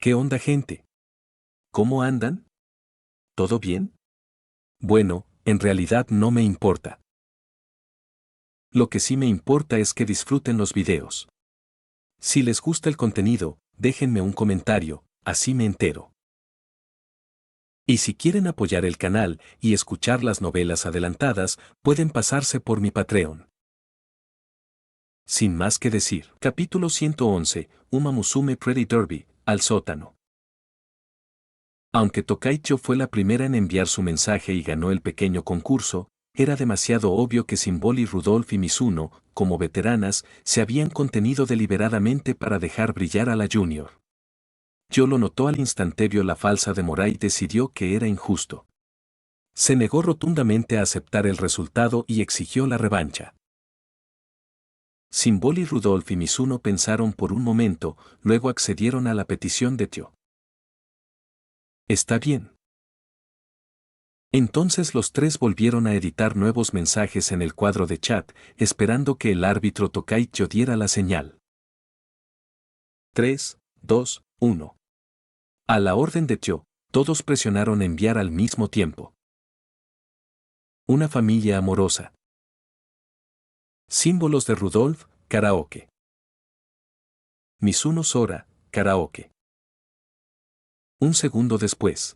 ¿Qué onda, gente? ¿Cómo andan? ¿Todo bien? Bueno, en realidad no me importa. Lo que sí me importa es que disfruten los videos. Si les gusta el contenido, déjenme un comentario, así me entero. Y si quieren apoyar el canal y escuchar las novelas adelantadas, pueden pasarse por mi Patreon. Sin más que decir, capítulo 111, Uma Musume Pretty Derby, al sótano. Aunque Tokaicho fue la primera en enviar su mensaje y ganó el pequeño concurso, era demasiado obvio que Symbol y Rudolph y Mizuno, como veteranas, se habían contenido deliberadamente para dejar brillar a la Junior. Yo lo notó al instante, vio la falsa de Morai y decidió que era injusto. Se negó rotundamente a aceptar el resultado y exigió la revancha. Symbol y Rudolph y Mizuno pensaron por un momento, luego accedieron a la petición de Tio. Está bien. Entonces los tres volvieron a editar nuevos mensajes en el cuadro de chat, esperando que el árbitro Tokaicho diera la señal. 3, 2, 1. A la orden de Tio, todos presionaron enviar al mismo tiempo. Una familia amorosa. Símbolos de Rudolph, karaoke. Mizuno Sora, karaoke. Un segundo después.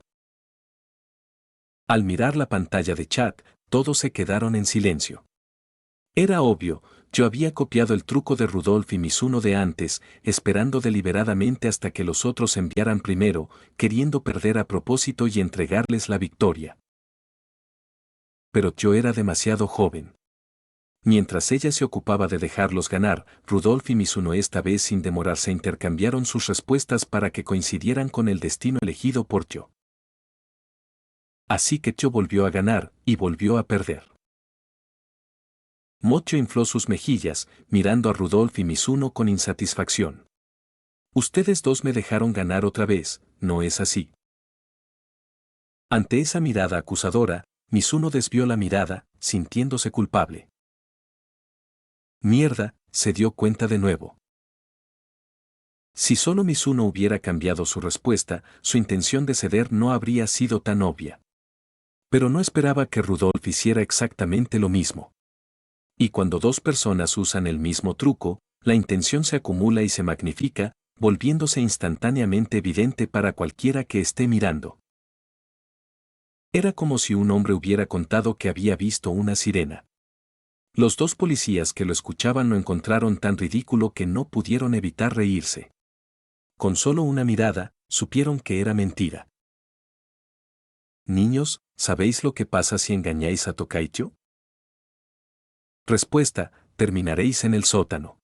Al mirar la pantalla de chat, todos se quedaron en silencio. Era obvio, yo había copiado el truco de Rudolph y Mizuno de antes, esperando deliberadamente hasta que los otros enviaran primero, queriendo perder a propósito y entregarles la victoria. Pero yo era demasiado joven. Mientras ella se ocupaba de dejarlos ganar, Rudolph y Mizuno esta vez sin demorarse intercambiaron sus respuestas para que coincidieran con el destino elegido por Tio. Así que Tio volvió a ganar, y volvió a perder. Mocho infló sus mejillas, mirando a Rudolph y Mizuno con insatisfacción. Ustedes dos me dejaron ganar otra vez, ¿no es así? Ante esa mirada acusadora, Mizuno desvió la mirada, sintiéndose culpable. Mierda, se dio cuenta de nuevo. Si solo Mizuno hubiera cambiado su respuesta, su intención de ceder no habría sido tan obvia. Pero no esperaba que Rudolph hiciera exactamente lo mismo. Y cuando dos personas usan el mismo truco, la intención se acumula y se magnifica, volviéndose instantáneamente evidente para cualquiera que esté mirando. Era como si un hombre hubiera contado que había visto una sirena. Los dos policías que lo escuchaban lo encontraron tan ridículo que no pudieron evitar reírse. Con solo una mirada, supieron que era mentira. Niños, ¿sabéis lo que pasa si engañáis a Tokaicho? Respuesta, terminaréis en el sótano.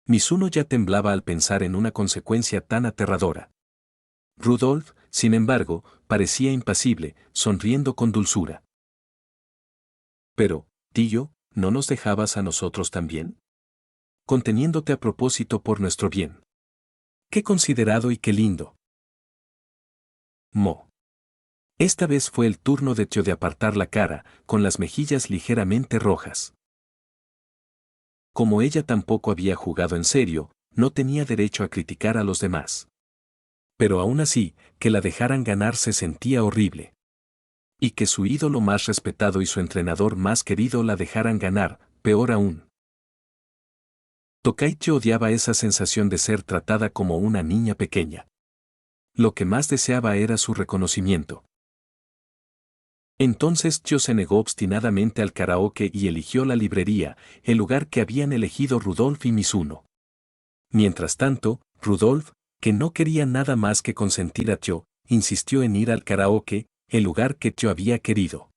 Mizuno ya temblaba al pensar en una consecuencia tan aterradora. Rudolph, sin embargo, parecía impasible, sonriendo con dulzura. Pero, tío, ¿no nos dejabas a nosotros también? Conteniéndote a propósito por nuestro bien. Qué considerado y qué lindo. Mo. Esta vez fue el turno de Tio de apartar la cara, con las mejillas ligeramente rojas. Como ella tampoco había jugado en serio, no tenía derecho a criticar a los demás. Pero aún así, que la dejaran ganar se sentía horrible. Y que su ídolo más respetado y su entrenador más querido la dejaran ganar, peor aún. Tokaichi odiaba esa sensación de ser tratada como una niña pequeña. Lo que más deseaba era su reconocimiento. Entonces Tio se negó obstinadamente al karaoke y eligió la librería, el lugar que habían elegido Rudolph y Mizuno. Mientras tanto, Rudolph, que no quería nada más que consentir a Tio, insistió en ir al karaoke, el lugar que Tio había querido.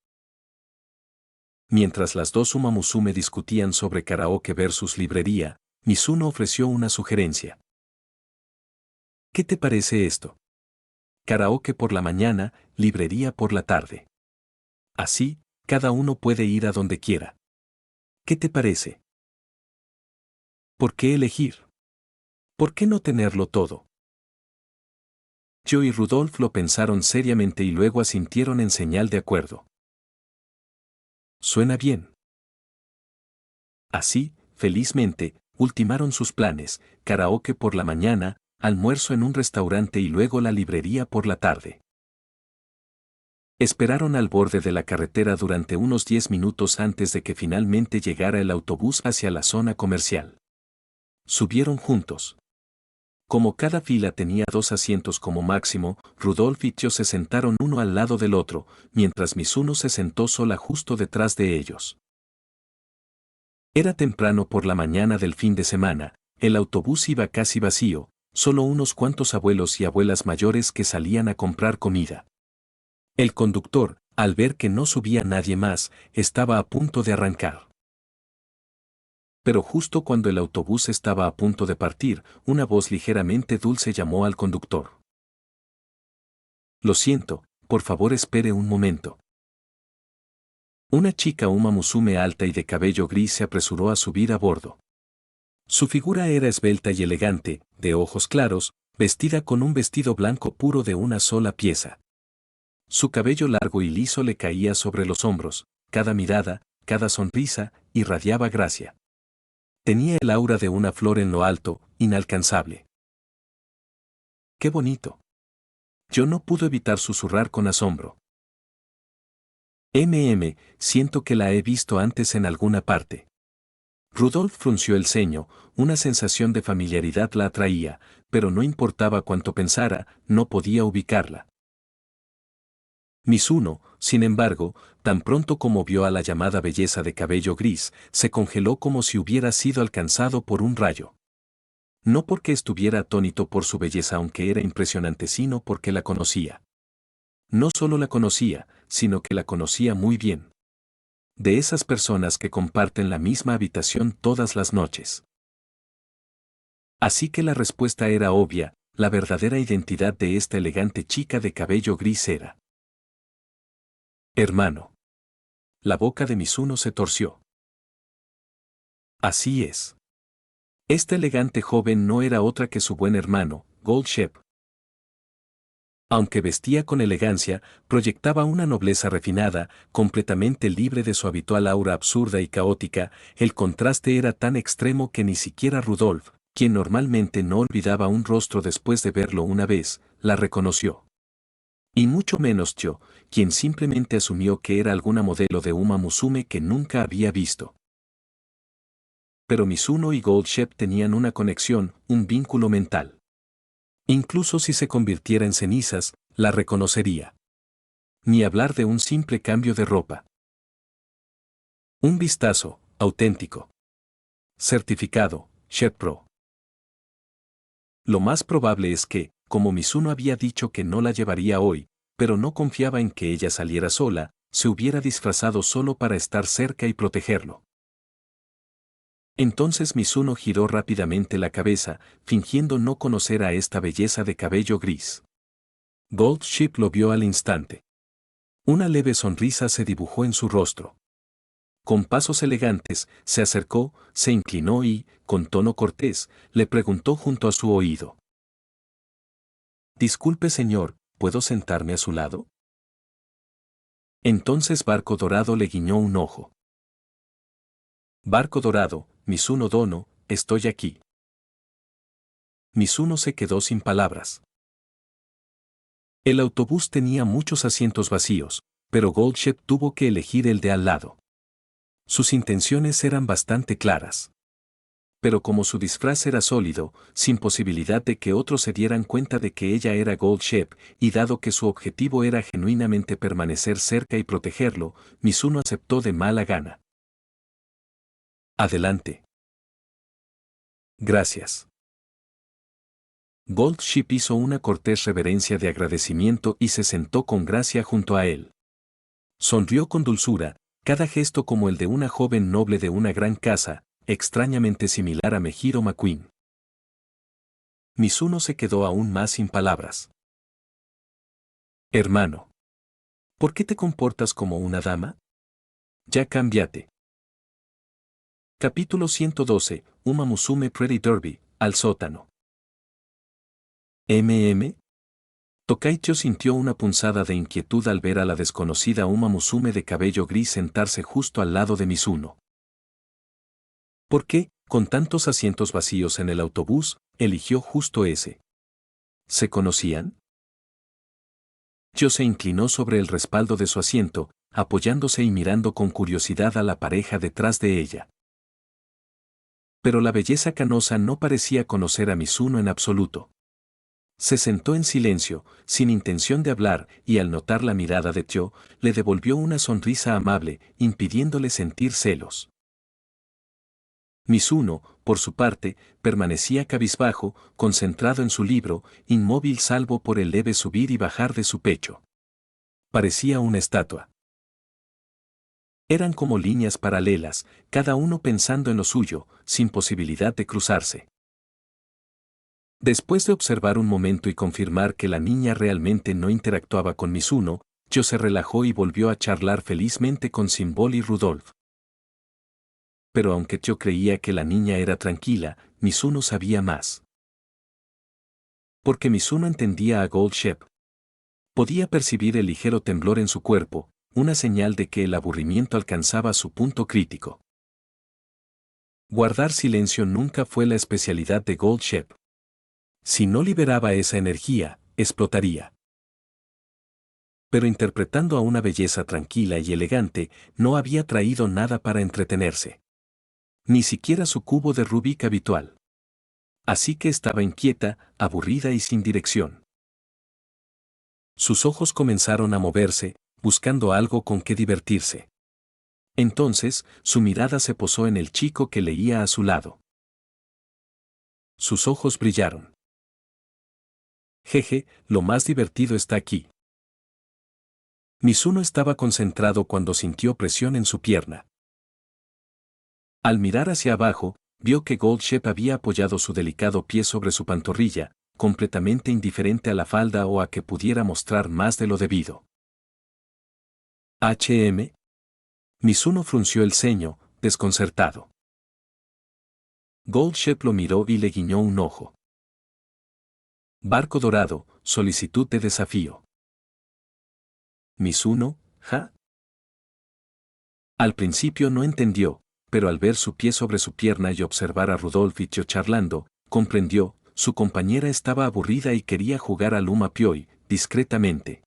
Mientras las dos Uma Musume discutían sobre karaoke versus librería, Mizuno ofreció una sugerencia. ¿Qué te parece esto? Karaoke por la mañana, librería por la tarde. Así, cada uno puede ir a donde quiera. ¿Qué te parece? ¿Por qué elegir? ¿Por qué no tenerlo todo? Yo y Rudolph lo pensaron seriamente y luego asintieron en señal de acuerdo. Suena bien. Así, felizmente, ultimaron sus planes, karaoke por la mañana, almuerzo en un restaurante y luego la librería por la tarde. Esperaron al borde de la carretera durante unos 10 minutos antes de que finalmente llegara el autobús hacia la zona comercial. Subieron juntos. Como cada fila tenía 2 asientos como máximo, Rudolf y Tio se sentaron uno al lado del otro, mientras Mizuno se sentó sola justo detrás de ellos. Era temprano por la mañana del fin de semana, el autobús iba casi vacío, solo unos cuantos abuelos y abuelas mayores que salían a comprar comida. El conductor, al ver que no subía nadie más, estaba a punto de arrancar. Pero justo cuando el autobús estaba a punto de partir, una voz ligeramente dulce llamó al conductor. Lo siento, por favor espere un momento. Una chica Uma Musume alta y de cabello gris se apresuró a subir a bordo. Su figura era esbelta y elegante, de ojos claros, vestida con un vestido blanco puro de una sola pieza. Su cabello largo y liso le caía sobre los hombros, cada mirada, cada sonrisa, irradiaba gracia. Tenía el aura de una flor en lo alto, inalcanzable. ¡Qué bonito! Yo no pude evitar susurrar con asombro. Siento que la he visto antes en alguna parte. Rudolf frunció el ceño, una sensación de familiaridad la atraía, pero no importaba cuánto pensara, no podía ubicarla. Mizuno, sin embargo, tan pronto como vio a la llamada belleza de cabello gris, se congeló como si hubiera sido alcanzado por un rayo. No porque estuviera atónito por su belleza aunque era impresionante, sino porque la conocía. No solo la conocía, sino que la conocía muy bien. De esas personas que comparten la misma habitación todas las noches. Así que la respuesta era obvia, la verdadera identidad de esta elegante chica de cabello gris era: hermano. La boca de Mizuno se torció. Así es. Esta elegante joven no era otra que su buen hermano, Gold Shep. Aunque vestía con elegancia, proyectaba una nobleza refinada, completamente libre de su habitual aura absurda y caótica. El contraste era tan extremo que ni siquiera Rudolf, quien normalmente no olvidaba un rostro después de verlo una vez, la reconoció. Y mucho menos yo, quien simplemente asumió que era alguna modelo de Uma Musume que nunca había visto. Pero Mizuno y Gold Shep tenían una conexión, un vínculo mental. Incluso si se convirtiera en cenizas, la reconocería. Ni hablar de un simple cambio de ropa. Un vistazo, auténtico. Certificado, Shep Pro. Lo más probable es que, como Mizuno había dicho que no la llevaría hoy, pero no confiaba en que ella saliera sola, se hubiera disfrazado solo para estar cerca y protegerlo. Entonces Mizuno giró rápidamente la cabeza, fingiendo no conocer a esta belleza de cabello gris. Gold Ship lo vio al instante. Una leve sonrisa se dibujó en su rostro. Con pasos elegantes, se acercó, se inclinó y, con tono cortés, le preguntó junto a su oído: «Disculpe señor, ¿puedo sentarme a su lado?». Entonces Barco Dorado le guiñó un ojo. «Barco Dorado, Mizuno Dono, estoy aquí». Mizuno se quedó sin palabras. El autobús tenía muchos asientos vacíos, pero Goldshep tuvo que elegir el de al lado. Sus intenciones eran bastante claras. Pero como su disfraz era sólido, sin posibilidad de que otros se dieran cuenta de que ella era Goldshep, y dado que su objetivo era genuinamente permanecer cerca y protegerlo, Mizuno aceptó de mala gana. «Adelante». «Gracias». Goldship hizo una cortés reverencia de agradecimiento y se sentó con gracia junto a él. Sonrió con dulzura, cada gesto como el de una joven noble de una gran casa, extrañamente similar a Mejiro McQueen. Mizuno se quedó aún más sin palabras. «Hermano. ¿Por qué te comportas como una dama? Ya cámbiate». Capítulo 112, Uma Musume Pretty Derby, al sótano. Tokaicho sintió una punzada de inquietud al ver a la desconocida Uma Musume de cabello gris sentarse justo al lado de Mizuno. ¿Por qué, con tantos asientos vacíos en el autobús, eligió justo ese? ¿Se conocían? Yo se inclinó sobre el respaldo de su asiento, apoyándose y mirando con curiosidad a la pareja detrás de ella. Pero la belleza canosa no parecía conocer a Mizuno en absoluto. Se sentó en silencio, sin intención de hablar, y al notar la mirada de Tyo, le devolvió una sonrisa amable, impidiéndole sentir celos. Mizuno, por su parte, permanecía cabizbajo, concentrado en su libro, inmóvil salvo por el leve subir y bajar de su pecho. Parecía una estatua. Eran como líneas paralelas, cada uno pensando en lo suyo, sin posibilidad de cruzarse. Después de observar un momento y confirmar que la niña realmente no interactuaba con Mizuno, Yo se relajó y volvió a charlar felizmente con Symbol y Rudolf. Pero aunque yo creía que la niña era tranquila, Mizuno sabía más. Porque Mizuno entendía a Gold Shep. Podía percibir el ligero temblor en su cuerpo, una señal de que el aburrimiento alcanzaba su punto crítico. Guardar silencio nunca fue la especialidad de Gold Shep. Si no liberaba esa energía, explotaría. Pero interpretando a una belleza tranquila y elegante, no había traído nada para entretenerse. Ni siquiera su cubo de Rubik habitual. Así que estaba inquieta, aburrida y sin dirección. Sus ojos comenzaron a moverse, buscando algo con que divertirse. Entonces, su mirada se posó en el chico que leía a su lado. Sus ojos brillaron. Jeje, lo más divertido está aquí. Mizuno estaba concentrado cuando sintió presión en su pierna. Al mirar hacia abajo, vio que Gold Shep había apoyado su delicado pie sobre su pantorrilla, completamente indiferente a la falda o a que pudiera mostrar más de lo debido. HM. Mizuno frunció el ceño, desconcertado. Gold Shep lo miró y le guiñó un ojo. Barco dorado, solicitud de desafío. Mizuno, ¿ja? Al principio no entendió, pero al ver su pie sobre su pierna y observar a Rudolf y Tyo charlando, comprendió, su compañera estaba aburrida y quería jugar al Uma Pioi, discretamente.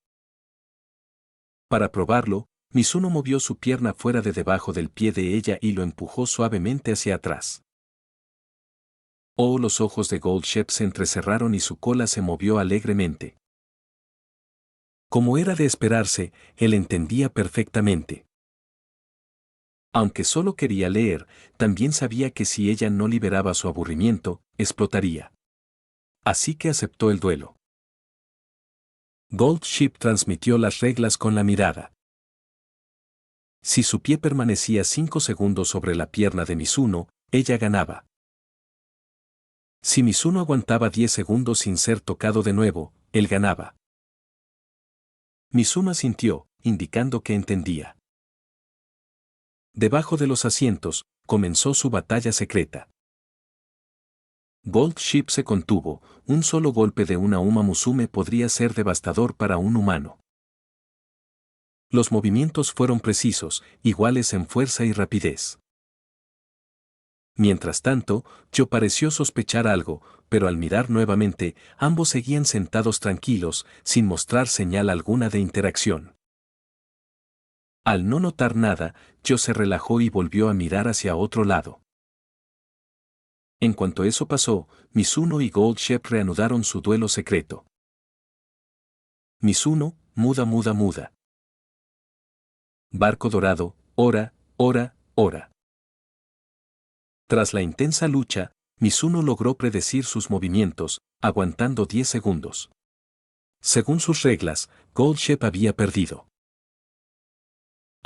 Para probarlo, Mizuno movió su pierna fuera de debajo del pie de ella y lo empujó suavemente hacia atrás. Oh, los ojos de Gold Shep se entrecerraron y su cola se movió alegremente. Como era de esperarse, él entendía perfectamente. Aunque solo quería leer, también sabía que si ella no liberaba su aburrimiento, explotaría. Así que aceptó el duelo. Gold Ship transmitió las reglas con la mirada. Si su pie permanecía 5 segundos sobre la pierna de Mizuno, ella ganaba. Si Mizuno aguantaba 10 segundos sin ser tocado de nuevo, él ganaba. Mizuno asintió, indicando que entendía. Debajo de los asientos, comenzó su batalla secreta. Gold Ship se contuvo, un solo golpe de una Uma Musume podría ser devastador para un humano. Los movimientos fueron precisos, iguales en fuerza y rapidez. Mientras tanto, Yo pareció sospechar algo, pero al mirar nuevamente, ambos seguían sentados tranquilos, sin mostrar señal alguna de interacción. Al no notar nada, Yo se relajó y volvió a mirar hacia otro lado. En cuanto eso pasó, Mizuno y Gold Shep reanudaron su duelo secreto. Mizuno, muda muda muda. Barco dorado, hora, hora, hora. Tras la intensa lucha, Mizuno logró predecir sus movimientos, aguantando 10 segundos. Según sus reglas, Gold Shep había perdido.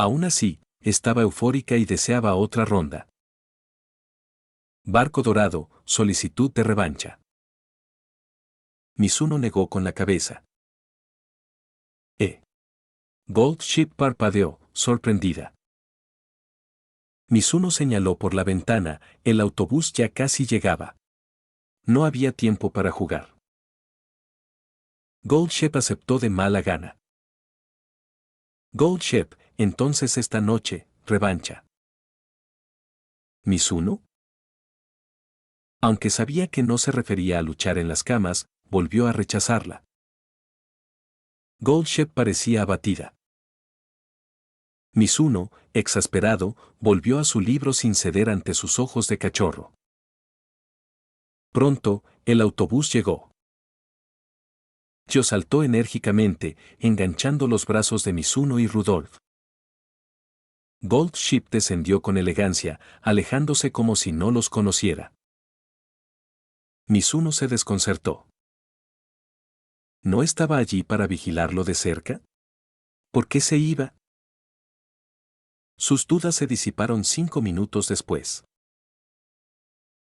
Aún así, estaba eufórica y deseaba otra ronda. Barco dorado, solicitud de revancha. Mizuno negó con la cabeza. Gold Ship parpadeó, sorprendida. Mizuno señaló por la ventana, el autobús ya casi llegaba. No había tiempo para jugar. Gold Shep aceptó de mala gana. Gold Shep, entonces esta noche, revancha. ¿Mizuno? Aunque sabía que no se refería a luchar en las camas, volvió a rechazarla. Goldshep parecía abatida. Mizuno, exasperado, volvió a su libro sin ceder ante sus ojos de cachorro. Pronto, el autobús llegó. Tyo saltó enérgicamente, enganchando los brazos de Mizuno y Rudolf. Goldship descendió con elegancia, alejándose como si no los conociera. Mizuno se desconcertó. ¿No estaba allí para vigilarlo de cerca? ¿Por qué se iba? Sus dudas se disiparon 5 minutos después.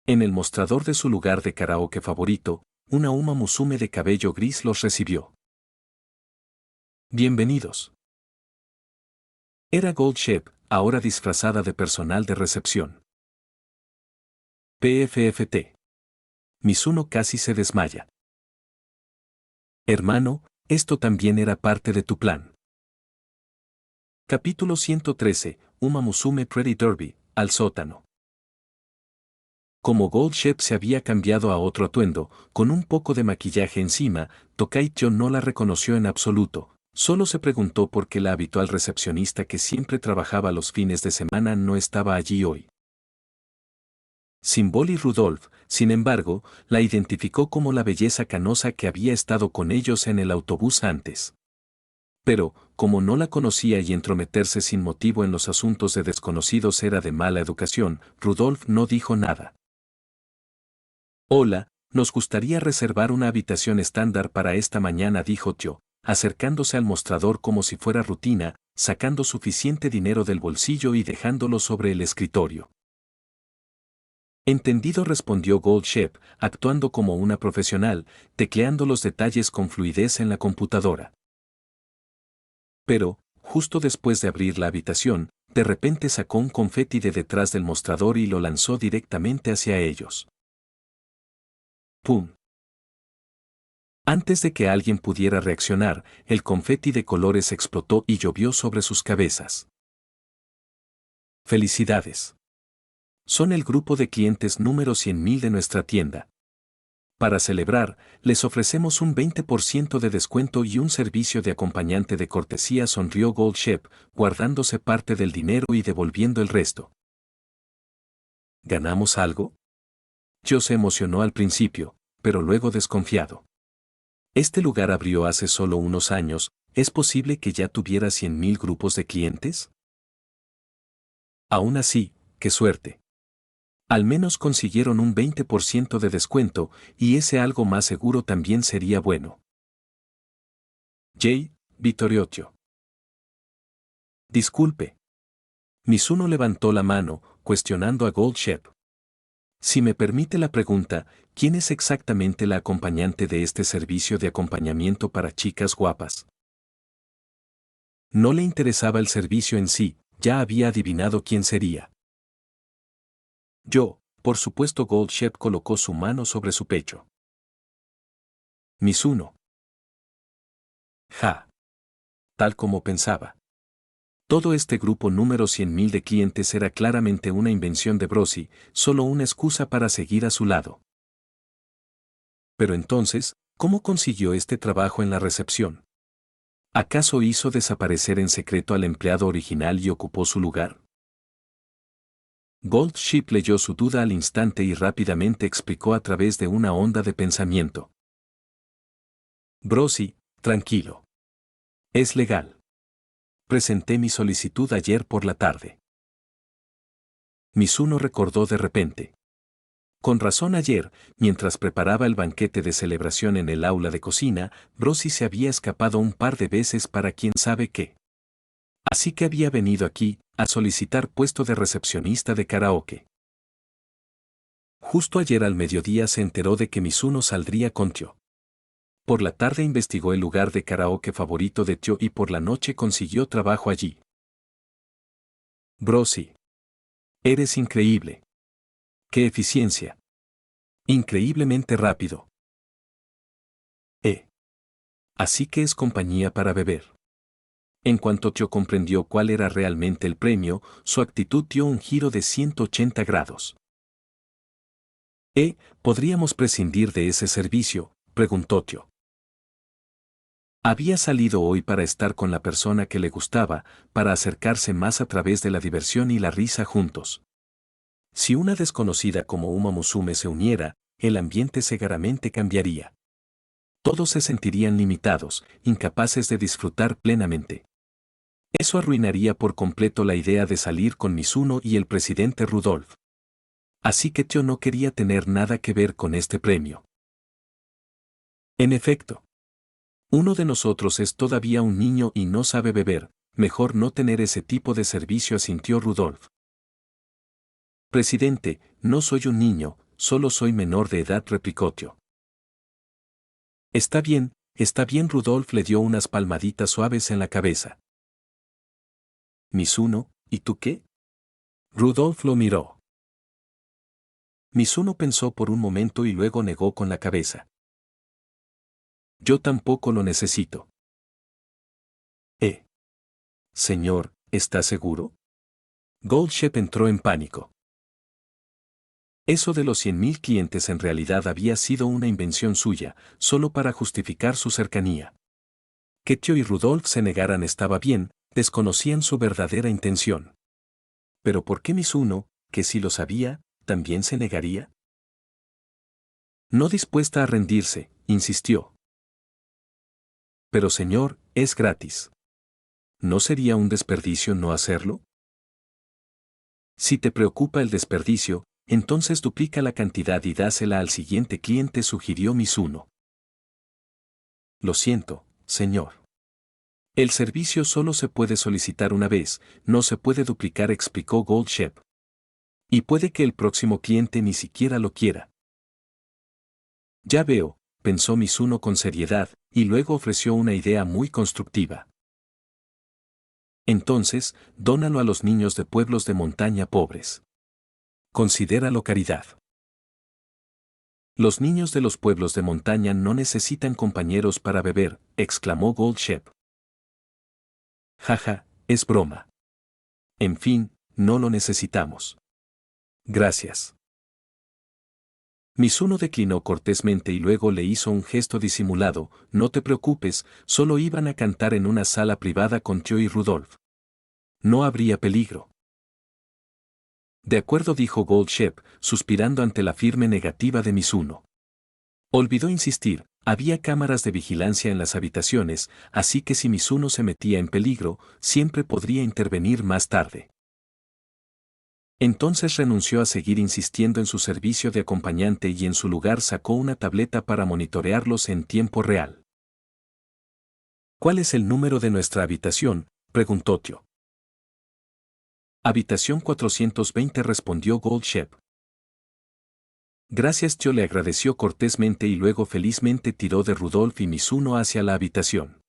En el mostrador de su lugar de karaoke favorito, una Uma Musume de cabello gris los recibió. Bienvenidos. Era Goldshep, ahora disfrazada de personal de recepción. PFFT. Mizuno casi se desmaya. Hermano, esto también era parte de tu plan. Capítulo 113, Uma Musume Pretty Derby, al sótano. Como Goldshep se había cambiado a otro atuendo, con un poco de maquillaje encima, Tokai-tyo no la reconoció en absoluto, solo se preguntó por qué la habitual recepcionista que siempre trabajaba los fines de semana no estaba allí hoy. Symbol y Rudolf, sin embargo, la identificó como la belleza canosa que había estado con ellos en el autobús antes. Pero, como no la conocía y entrometerse sin motivo en los asuntos de desconocidos era de mala educación, Rudolf no dijo nada. Hola, nos gustaría reservar una habitación estándar para esta mañana, dijo Tyo, acercándose al mostrador como si fuera rutina, sacando suficiente dinero del bolsillo y dejándolo sobre el escritorio. Entendido, respondió Goldshep, actuando como una profesional, tecleando los detalles con fluidez en la computadora. Pero, justo después de abrir la habitación, de repente sacó un confeti de detrás del mostrador y lo lanzó directamente hacia ellos. ¡Pum! Antes de que alguien pudiera reaccionar, el confeti de colores explotó y llovió sobre sus cabezas. ¡Felicidades! Son el grupo de clientes número 100.000 de nuestra tienda. Para celebrar, les ofrecemos un 20% de descuento y un servicio de acompañante de cortesía, sonrió Goldshep, guardándose parte del dinero y devolviendo el resto. ¿Ganamos algo? Tyo se emocionó al principio, pero luego desconfiado. Este lugar abrió hace solo unos años, ¿es posible que ya tuviera 100.000 grupos de clientes? Aún así, qué suerte. Al menos consiguieron un 20% de descuento, y ese algo más seguro también sería bueno. Jay, vitoreó Tyo. Disculpe. Mizuno levantó la mano, cuestionando a Goldshep. Si me permite la pregunta, ¿quién es exactamente la acompañante de este servicio de acompañamiento para chicas guapas? No le interesaba el servicio en sí, ya había adivinado quién sería. Yo, por supuesto. Goldshep colocó su mano sobre su pecho. Mizuno. Ja. Tal como pensaba. Todo este grupo número 100.000 de clientes era claramente una invención de Brosi, solo una excusa para seguir a su lado. Pero entonces, ¿cómo consiguió este trabajo en la recepción? ¿Acaso hizo desaparecer en secreto al empleado original y ocupó su lugar? Goldship leyó su duda al instante y rápidamente explicó a través de una onda de pensamiento. Brosi, tranquilo. Es legal. Presenté mi solicitud ayer por la tarde. Mizuno recordó de repente. Con razón, ayer, mientras preparaba el banquete de celebración en el aula de cocina, Brosi se había escapado un par de veces para quién sabe qué. Así que había venido aquí, a solicitar puesto de recepcionista de karaoke. Justo ayer al mediodía se enteró de que Mizuno saldría con Tyo. Por la tarde investigó el lugar de karaoke favorito de Tyo y por la noche consiguió trabajo allí. Brosi. Eres increíble. ¡Qué eficiencia! Increíblemente rápido. Así que es compañía para beber. En cuanto Tyo comprendió cuál era realmente el premio, su actitud dio un giro de 180 grados. Podríamos prescindir de ese servicio, preguntó Tio. Había salido hoy para estar con la persona que le gustaba, para acercarse más a través de la diversión y la risa juntos. Si una desconocida como Uma Musume se uniera, el ambiente seguramente cambiaría. Todos se sentirían limitados, incapaces de disfrutar plenamente. Eso arruinaría por completo la idea de salir con Mizuno y el presidente Rudolf. Así que Tio no quería tener nada que ver con este premio. En efecto, uno de nosotros es todavía un niño y no sabe beber, mejor no tener ese tipo de servicio, asintió Rudolf. Presidente, no soy un niño, solo soy menor de edad, replicó Tio. Está bien, Rudolf le dio unas palmaditas suaves en la cabeza. Mizuno, ¿y tú qué? Rudolf lo miró. Mizuno pensó por un momento y luego negó con la cabeza. Yo tampoco lo necesito. Señor, ¿está seguro? Goldshep entró en pánico. Eso de los 100.000 clientes en realidad había sido una invención suya, solo para justificar su cercanía. Que Tio y Rudolf se negaran estaba bien, desconocían su verdadera intención. Pero ¿por qué Mizuno, que sí lo sabía, también se negaría? No dispuesta a rendirse, insistió. Pero señor, es gratis. ¿No sería un desperdicio no hacerlo? Si te preocupa el desperdicio, entonces duplica la cantidad y dásela al siguiente cliente, sugirió Mizuno. Lo siento, señor. El servicio solo se puede solicitar una vez, no se puede duplicar, explicó Goldshep. Y puede que el próximo cliente ni siquiera lo quiera. Ya veo, pensó Mizuno con seriedad, y luego ofreció una idea muy constructiva. Entonces, dónalo a los niños de pueblos de montaña pobres. Considéralo caridad. Los niños de los pueblos de montaña no necesitan compañeros para beber, exclamó Goldshep. Jaja, es broma. En fin, no lo necesitamos. Gracias. Mizuno declinó cortésmente y luego le hizo un gesto disimulado. No te preocupes, solo iban a cantar en una sala privada con Tio y Rudolf. No habría peligro. De acuerdo, dijo Goldshep, suspirando ante la firme negativa de Mizuno. Olvidó insistir, había cámaras de vigilancia en las habitaciones, así que si Mizuno se metía en peligro, siempre podría intervenir más tarde. Entonces renunció a seguir insistiendo en su servicio de acompañante y en su lugar sacó una tableta para monitorearlos en tiempo real. ¿Cuál es el número de nuestra habitación?, preguntó Tio. Habitación 420, respondió Goldshep. Gracias, Tio le agradeció cortésmente y luego felizmente tiró de Rudolf y Mizuno hacia la habitación.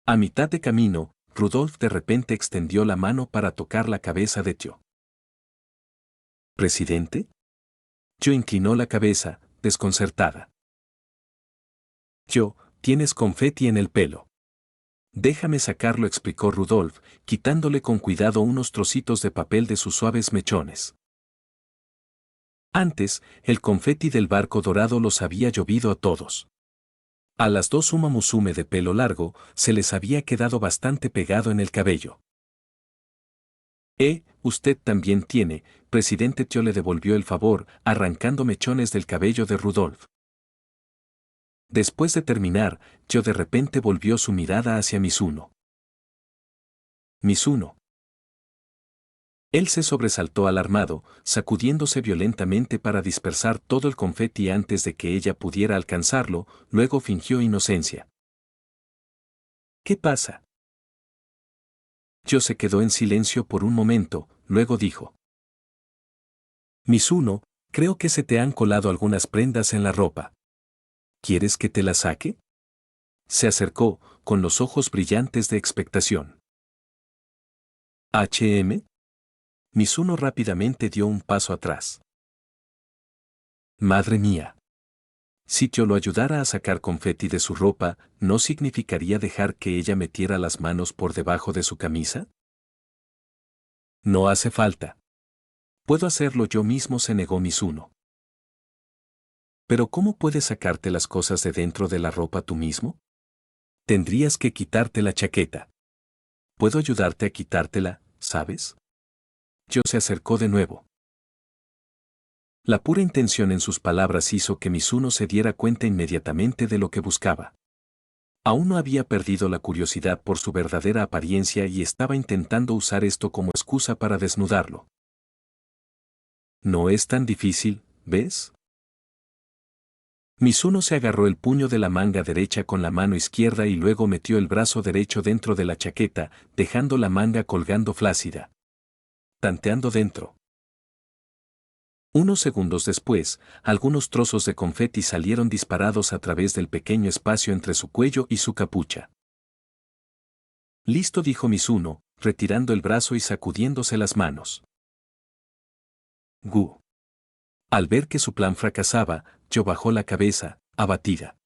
A mitad de camino, Rudolf de repente extendió la mano para tocar la cabeza de Tio. ¿Presidente? Tio inclinó la cabeza, desconcertada. Tio, tienes confeti en el pelo. Déjame sacarlo, explicó Rudolf, quitándole con cuidado unos trocitos de papel de sus suaves mechones. Antes, el confeti del barco dorado los había llovido a todos. A las dos Uma Musume de pelo largo, se les había quedado bastante pegado en el cabello. Usted también tiene, presidente. Tio le devolvió el favor, arrancando mechones del cabello de Rudolf. Después de terminar, Tio de repente volvió su mirada hacia Mizuno. Mizuno. Él se sobresaltó alarmado, sacudiéndose violentamente para dispersar todo el confeti antes de que ella pudiera alcanzarlo, luego fingió inocencia. ¿Qué pasa? Tio se quedó en silencio por un momento, luego dijo. Mizuno, creo que se te han colado algunas prendas en la ropa. ¿Quieres que te las saque? Se acercó, con los ojos brillantes de expectación. ¿HM? Mizuno rápidamente dio un paso atrás. Madre mía. Si Tio lo ayudara a sacar confeti de su ropa, ¿no significaría dejar que ella metiera las manos por debajo de su camisa? No hace falta. Puedo hacerlo yo mismo, se negó Mizuno. Pero ¿cómo puedes sacarte las cosas de dentro de la ropa tú mismo? Tendrías que quitarte la chaqueta. Puedo ayudarte a quitártela, ¿sabes? Yo se acercó de nuevo. La pura intención en sus palabras hizo que Mizuno se diera cuenta inmediatamente de lo que buscaba. Aún no había perdido la curiosidad por su verdadera apariencia y estaba intentando usar esto como excusa para desnudarlo. No es tan difícil, ¿ves? Mizuno se agarró el puño de la manga derecha con la mano izquierda y luego metió el brazo derecho dentro de la chaqueta, dejando la manga colgando flácida. Tanteando dentro. Unos segundos después, algunos trozos de confeti salieron disparados a través del pequeño espacio entre su cuello y su capucha. Listo, dijo Mizuno, retirando el brazo y sacudiéndose las manos. Gu. Al ver que su plan fracasaba, Yo bajó la cabeza, abatida.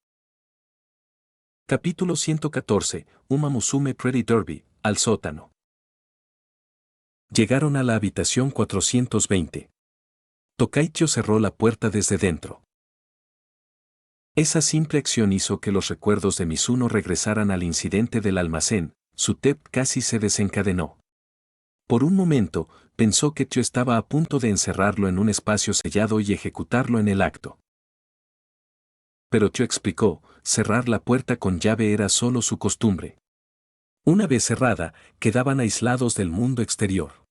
Capítulo 114, Uma Musume Pretty Derby, al sótano. Llegaron a la habitación 420. Tokaicho cerró la puerta desde dentro. Esa simple acción hizo que los recuerdos de Mizuno regresaran al incidente del almacén, su TEP casi se desencadenó. Por un momento, pensó que Tio estaba a punto de encerrarlo en un espacio sellado y ejecutarlo en el acto. Pero Tio explicó, cerrar la puerta con llave era solo su costumbre. Una vez cerrada, quedaban aislados del mundo exterior.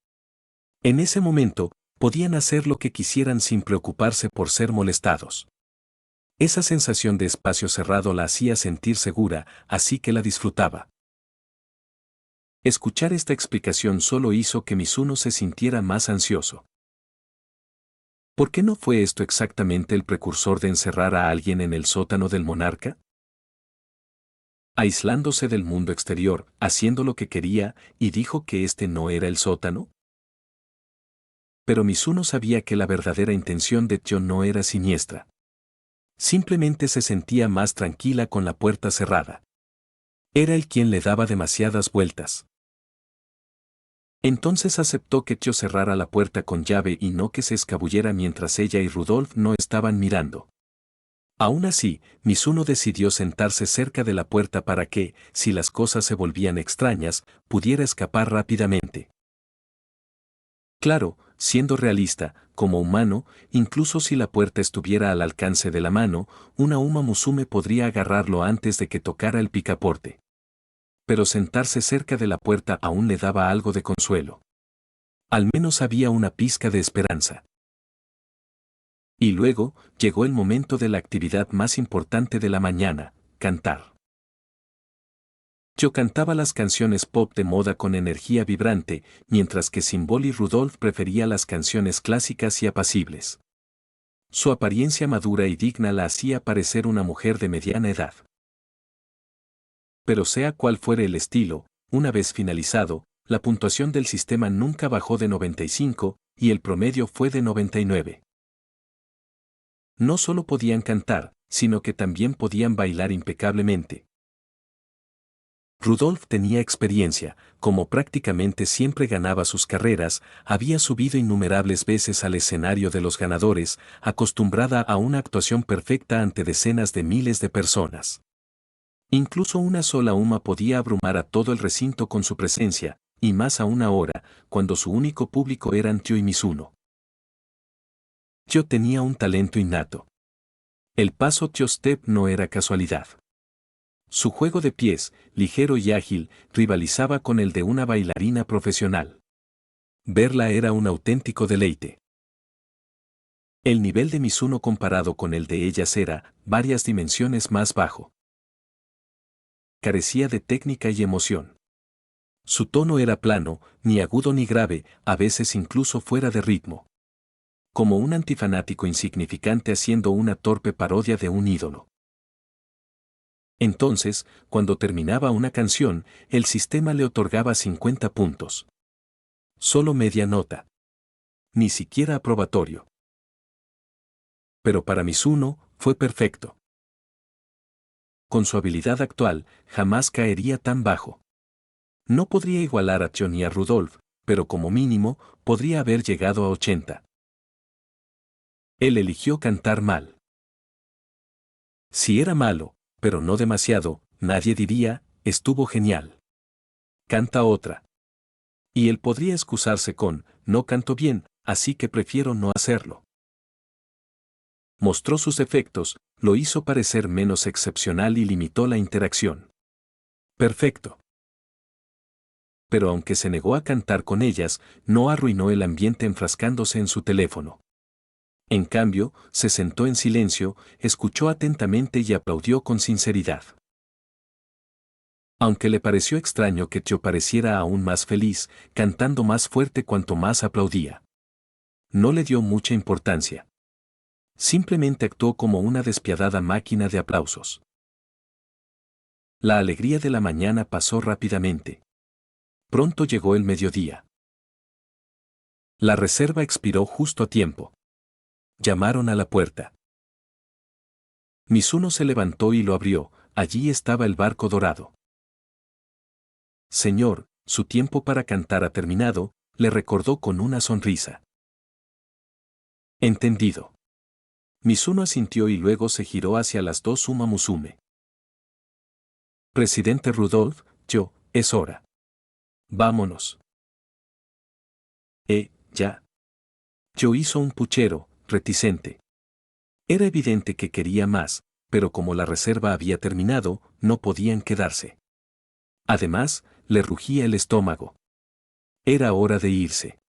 En ese momento, podían hacer lo que quisieran sin preocuparse por ser molestados. Esa sensación de espacio cerrado la hacía sentir segura, así que la disfrutaba. Escuchar esta explicación solo hizo que Mizuno se sintiera más ansioso. ¿Por qué no fue esto exactamente el precursor de encerrar a alguien en el sótano del monarca? Aislándose del mundo exterior, haciendo lo que quería, y dijo que este no era el sótano. Pero Mizuno sabía que la verdadera intención de Tio no era siniestra. Simplemente se sentía más tranquila con la puerta cerrada. Era él quien le daba demasiadas vueltas. Entonces aceptó que Tio cerrara la puerta con llave y no que se escabullera mientras ella y Rudolf no estaban mirando. Aún así, Mizuno decidió sentarse cerca de la puerta para que, si las cosas se volvían extrañas, pudiera escapar rápidamente. Claro, siendo realista, como humano, incluso si la puerta estuviera al alcance de la mano, una Uma Musume podría agarrarlo antes de que tocara el picaporte. Pero sentarse cerca de la puerta aún le daba algo de consuelo. Al menos había una pizca de esperanza. Y luego, llegó el momento de la actividad más importante de la mañana, cantar. Yo cantaba las canciones pop de moda con energía vibrante, mientras que Symbol y Rudolf prefería las canciones clásicas y apacibles. Su apariencia madura y digna la hacía parecer una mujer de mediana edad. Pero sea cual fuere el estilo, una vez finalizado, la puntuación del sistema nunca bajó de 95, y el promedio fue de 99. No solo podían cantar, sino que también podían bailar impecablemente. Rudolf tenía experiencia, como prácticamente siempre ganaba sus carreras, había subido innumerables veces al escenario de los ganadores, acostumbrada a una actuación perfecta ante decenas de miles de personas. Incluso una sola Uma podía abrumar a todo el recinto con su presencia, y más aún ahora, cuando su único público eran Tio y Mizuno. Yo tenía un talento innato. El paso Tio Step no era casualidad. Su juego de pies, ligero y ágil, rivalizaba con el de una bailarina profesional. Verla era un auténtico deleite. El nivel de Mizuno comparado con el de ellas era, varias dimensiones más bajo. Carecía de técnica y emoción. Su tono era plano, ni agudo ni grave, a veces incluso fuera de ritmo. Como un antifanático insignificante haciendo una torpe parodia de un ídolo. Entonces, cuando terminaba una canción, el sistema le otorgaba 50 puntos. Solo media nota. Ni siquiera aprobatorio. Pero para Mizuno, fue perfecto. Con su habilidad actual, jamás caería tan bajo. No podría igualar a Tio ni a Rudolf, pero como mínimo, podría haber llegado a 80. Él eligió cantar mal. Si era malo, pero no demasiado, nadie diría, estuvo genial. Canta otra. Y él podría excusarse con, no canto bien, así que prefiero no hacerlo. Mostró sus efectos, lo hizo parecer menos excepcional y limitó la interacción. Perfecto. Pero aunque se negó a cantar con ellas, no arruinó el ambiente enfrascándose en su teléfono. En cambio, se sentó en silencio, escuchó atentamente y aplaudió con sinceridad. Aunque le pareció extraño que Tio pareciera aún más feliz, cantando más fuerte cuanto más aplaudía. No le dio mucha importancia. Simplemente actuó como una despiadada máquina de aplausos. La alegría de la mañana pasó rápidamente. Pronto llegó el mediodía. La reserva expiró justo a tiempo. Llamaron a la puerta. Mizuno se levantó y lo abrió, allí estaba el barco dorado. Señor, su tiempo para cantar ha terminado, le recordó con una sonrisa. Entendido. Mizuno asintió y luego se giró hacia las dos Uma Musume. Presidente Rudolph, es hora. Vámonos. Ya. Yo hizo un puchero, reticente. Era evidente que quería más, pero como la reserva había terminado, no podían quedarse. Además, le rugía el estómago. Era hora de irse.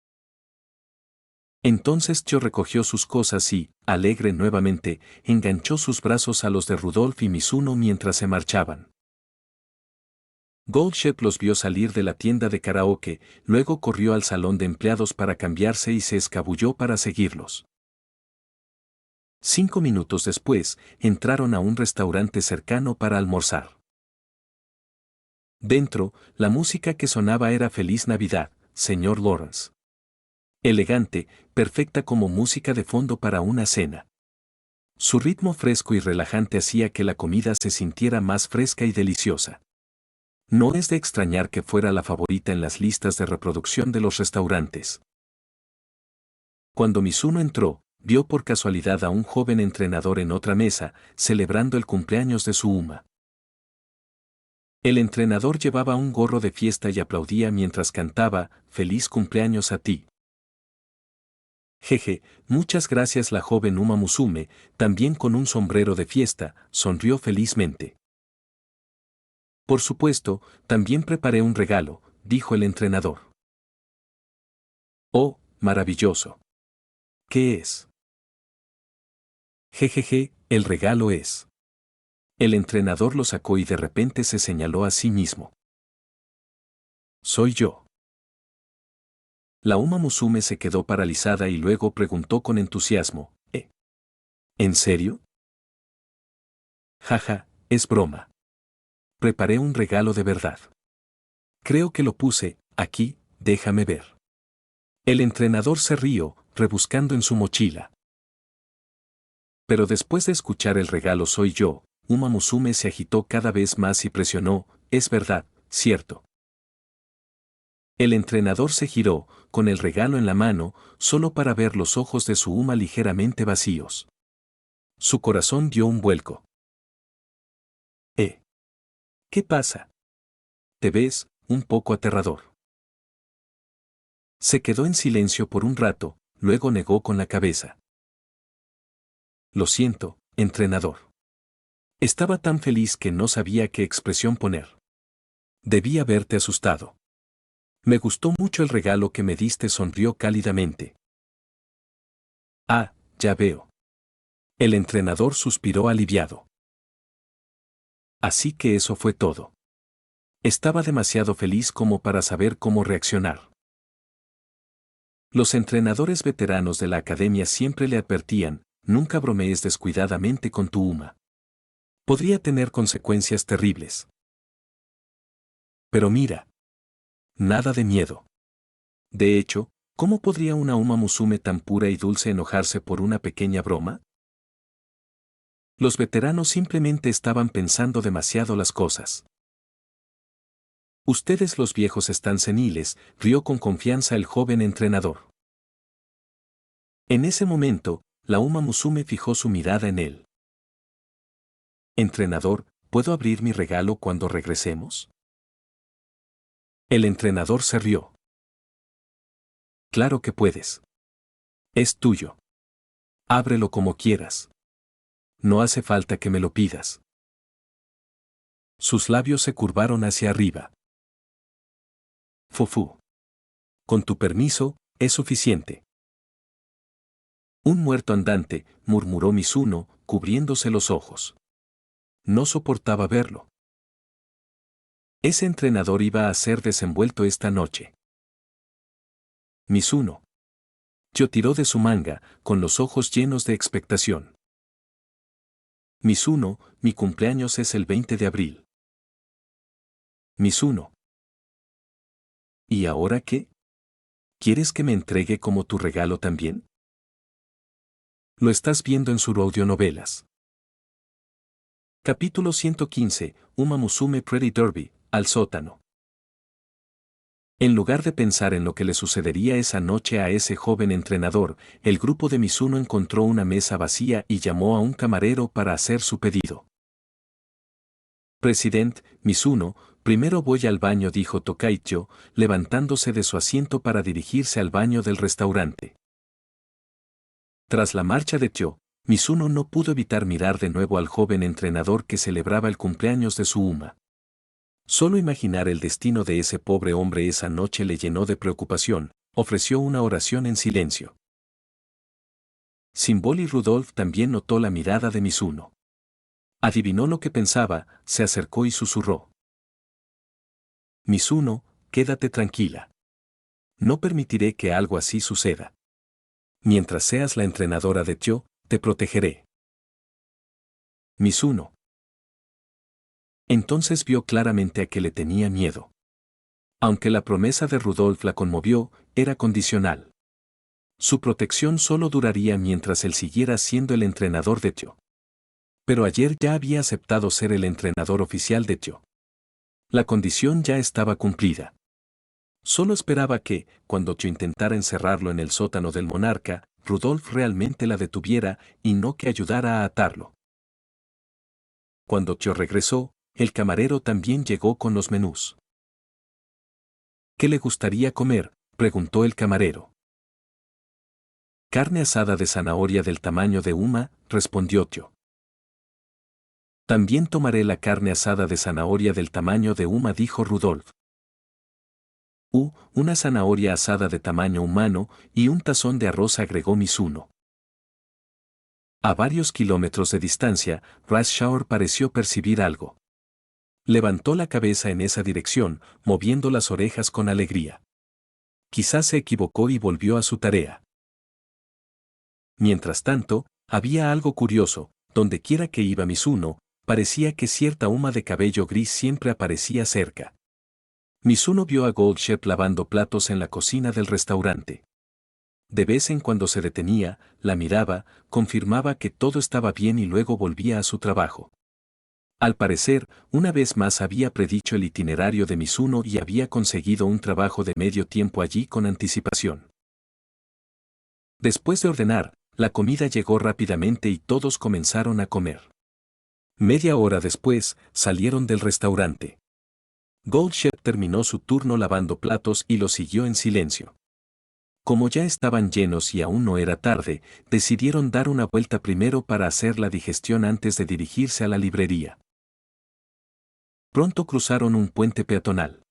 Entonces Cho recogió sus cosas y, alegre nuevamente, enganchó sus brazos a los de Rudolph y Mizuno mientras se marchaban. Goldshep los vio salir de la tienda de karaoke, luego corrió al salón de empleados para cambiarse y se escabulló para seguirlos. 5 minutos después, entraron a un restaurante cercano para almorzar. Dentro, la música que sonaba era Feliz Navidad, señor Lawrence. Elegante, perfecta como música de fondo para una cena. Su ritmo fresco y relajante hacía que la comida se sintiera más fresca y deliciosa. No es de extrañar que fuera la favorita en las listas de reproducción de los restaurantes. Cuando Mizuno entró, vio por casualidad a un joven entrenador en otra mesa, celebrando el cumpleaños de su Uma. El entrenador llevaba un gorro de fiesta y aplaudía mientras cantaba, «Feliz cumpleaños a ti». Jeje, muchas gracias. La joven Uma Musume, también con un sombrero de fiesta, sonrió felizmente. Por supuesto, también preparé un regalo, dijo el entrenador. Oh, maravilloso. ¿Qué es? Jejeje, el regalo es. El entrenador lo sacó y de repente se señaló a sí mismo. Soy yo. La Uma Musume se quedó paralizada y luego preguntó con entusiasmo, ¿En serio? Jaja, es broma. Preparé un regalo de verdad. Creo que lo puse, aquí, déjame ver. El entrenador se rió, rebuscando en su mochila. Pero después de escuchar el regalo soy yo, Uma Musume se agitó cada vez más y presionó, es verdad, cierto. El entrenador se giró, con el regalo en la mano, solo para ver los ojos de su Uma ligeramente vacíos. Su corazón dio un vuelco. ¿Qué pasa? Te ves, un poco aterrador. Se quedó en silencio por un rato, luego negó con la cabeza. Lo siento, entrenador. Estaba tan feliz que no sabía qué expresión poner. Debí haberte asustado. Me gustó mucho el regalo que me diste, sonrió cálidamente. Ah, ya veo. El entrenador suspiró aliviado. Así que eso fue todo. Estaba demasiado feliz como para saber cómo reaccionar. Los entrenadores veteranos de la academia siempre le advertían, nunca bromees descuidadamente con tu Uma. Podría tener consecuencias terribles. Pero mira. Nada de miedo. De hecho, ¿cómo podría una Uma Musume tan pura y dulce enojarse por una pequeña broma? Los veteranos simplemente estaban pensando demasiado las cosas. Ustedes los viejos están seniles, rió con confianza el joven entrenador. En ese momento, la Uma Musume fijó su mirada en él. Entrenador, ¿puedo abrir mi regalo cuando regresemos? El entrenador se rió. Claro que puedes. Es tuyo. Ábrelo como quieras. No hace falta que me lo pidas. Sus labios se curvaron hacia arriba. Fofú. Con tu permiso, es suficiente. Un muerto andante, murmuró Mizuno, cubriéndose los ojos. No soportaba verlo. Ese entrenador iba a ser desenvuelto esta noche. Mizuno. Yo tiró de su manga, con los ojos llenos de expectación. Mizuno, mi cumpleaños es el 20 de abril. Mizuno. ¿Y ahora qué? ¿Quieres que me entregue como tu regalo también? Lo estás viendo en sus audionovelas. Capítulo 115, Uma Musume Pretty Derby, al sótano. En lugar de pensar en lo que le sucedería esa noche a ese joven entrenador, el grupo de Mizuno encontró una mesa vacía y llamó a un camarero para hacer su pedido. Presidente, Mizuno, primero voy al baño, dijo Tokaicho, levantándose de su asiento para dirigirse al baño del restaurante. Tras la marcha de Tyo, Mizuno no pudo evitar mirar de nuevo al joven entrenador que celebraba el cumpleaños de su Uma. Solo imaginar el destino de ese pobre hombre esa noche le llenó de preocupación. Ofreció una oración en silencio. Symbol y Rudolf también notó la mirada de Mizuno. Adivinó lo que pensaba, se acercó y susurró. Mizuno, quédate tranquila. No permitiré que algo así suceda. Mientras seas la entrenadora de Tyo, te protegeré. Mizuno. Entonces vio claramente a que le tenía miedo. Aunque la promesa de Rudolf la conmovió, era condicional. Su protección solo duraría mientras él siguiera siendo el entrenador de Tyo. Pero ayer ya había aceptado ser el entrenador oficial de Tyo. La condición ya estaba cumplida. Solo esperaba que, cuando Tyo intentara encerrarlo en el sótano del monarca, Rudolf realmente la detuviera y no que ayudara a atarlo. Cuando Tyo regresó, el camarero también llegó con los menús. ¿Qué le gustaría comer?, preguntó el camarero. Carne asada de zanahoria del tamaño de Uma, respondió Tyo. También tomaré la carne asada de zanahoria del tamaño de Uma, dijo Rudolf. Una zanahoria asada de tamaño humano y un tazón de arroz, agregó Mizuno. A varios kilómetros de distancia, Rashshauer pareció percibir algo. Levantó la cabeza en esa dirección, moviendo las orejas con alegría. Quizás se equivocó y volvió a su tarea. Mientras tanto, había algo curioso. Donde quiera que iba Mizuno, parecía que cierta Uma de cabello gris siempre aparecía cerca. Mizuno vio a Goldshep lavando platos en la cocina del restaurante. De vez en cuando se detenía, la miraba, confirmaba que todo estaba bien y luego volvía a su trabajo. Al parecer, una vez más había predicho el itinerario de Mizuno y había conseguido un trabajo de medio tiempo allí con anticipación. Después de ordenar, la comida llegó rápidamente y todos comenzaron a comer. Media hora después, salieron del restaurante. Goldshep terminó su turno lavando platos y lo siguió en silencio. Como ya estaban llenos y aún no era tarde, decidieron dar una vuelta primero para hacer la digestión antes de dirigirse a la librería. Pronto cruzaron un puente peatonal.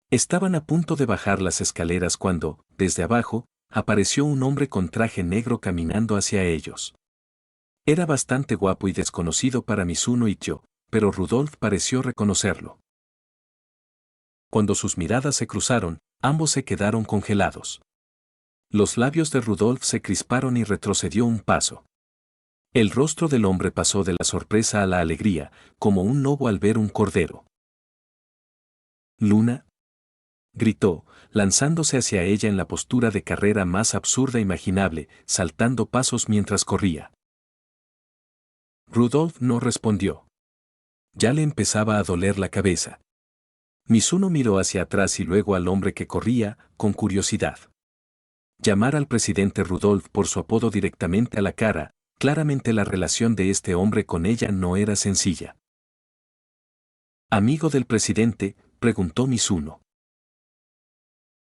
Estaban a punto de bajar las escaleras cuando, desde abajo, apareció un hombre con traje negro caminando hacia ellos. Era bastante guapo y desconocido para Mizuno y Tyo, pero Rudolf pareció reconocerlo. Cuando sus miradas se cruzaron, ambos se quedaron congelados. Los labios de Rudolf se crisparon y retrocedió un paso. El rostro del hombre pasó de la sorpresa a la alegría, como un lobo al ver un cordero. «¿Luna?», gritó, lanzándose hacia ella en la postura de carrera más absurda imaginable, saltando pasos mientras corría. Rudolf no respondió. Ya le empezaba a doler la cabeza. Mizuno miró hacia atrás y luego al hombre que corría, con curiosidad. Llamar al presidente Rudolf por su apodo directamente a la cara, Claramente la relación de este hombre con ella no era sencilla. ¿Amigo del presidente?, preguntó Mizuno.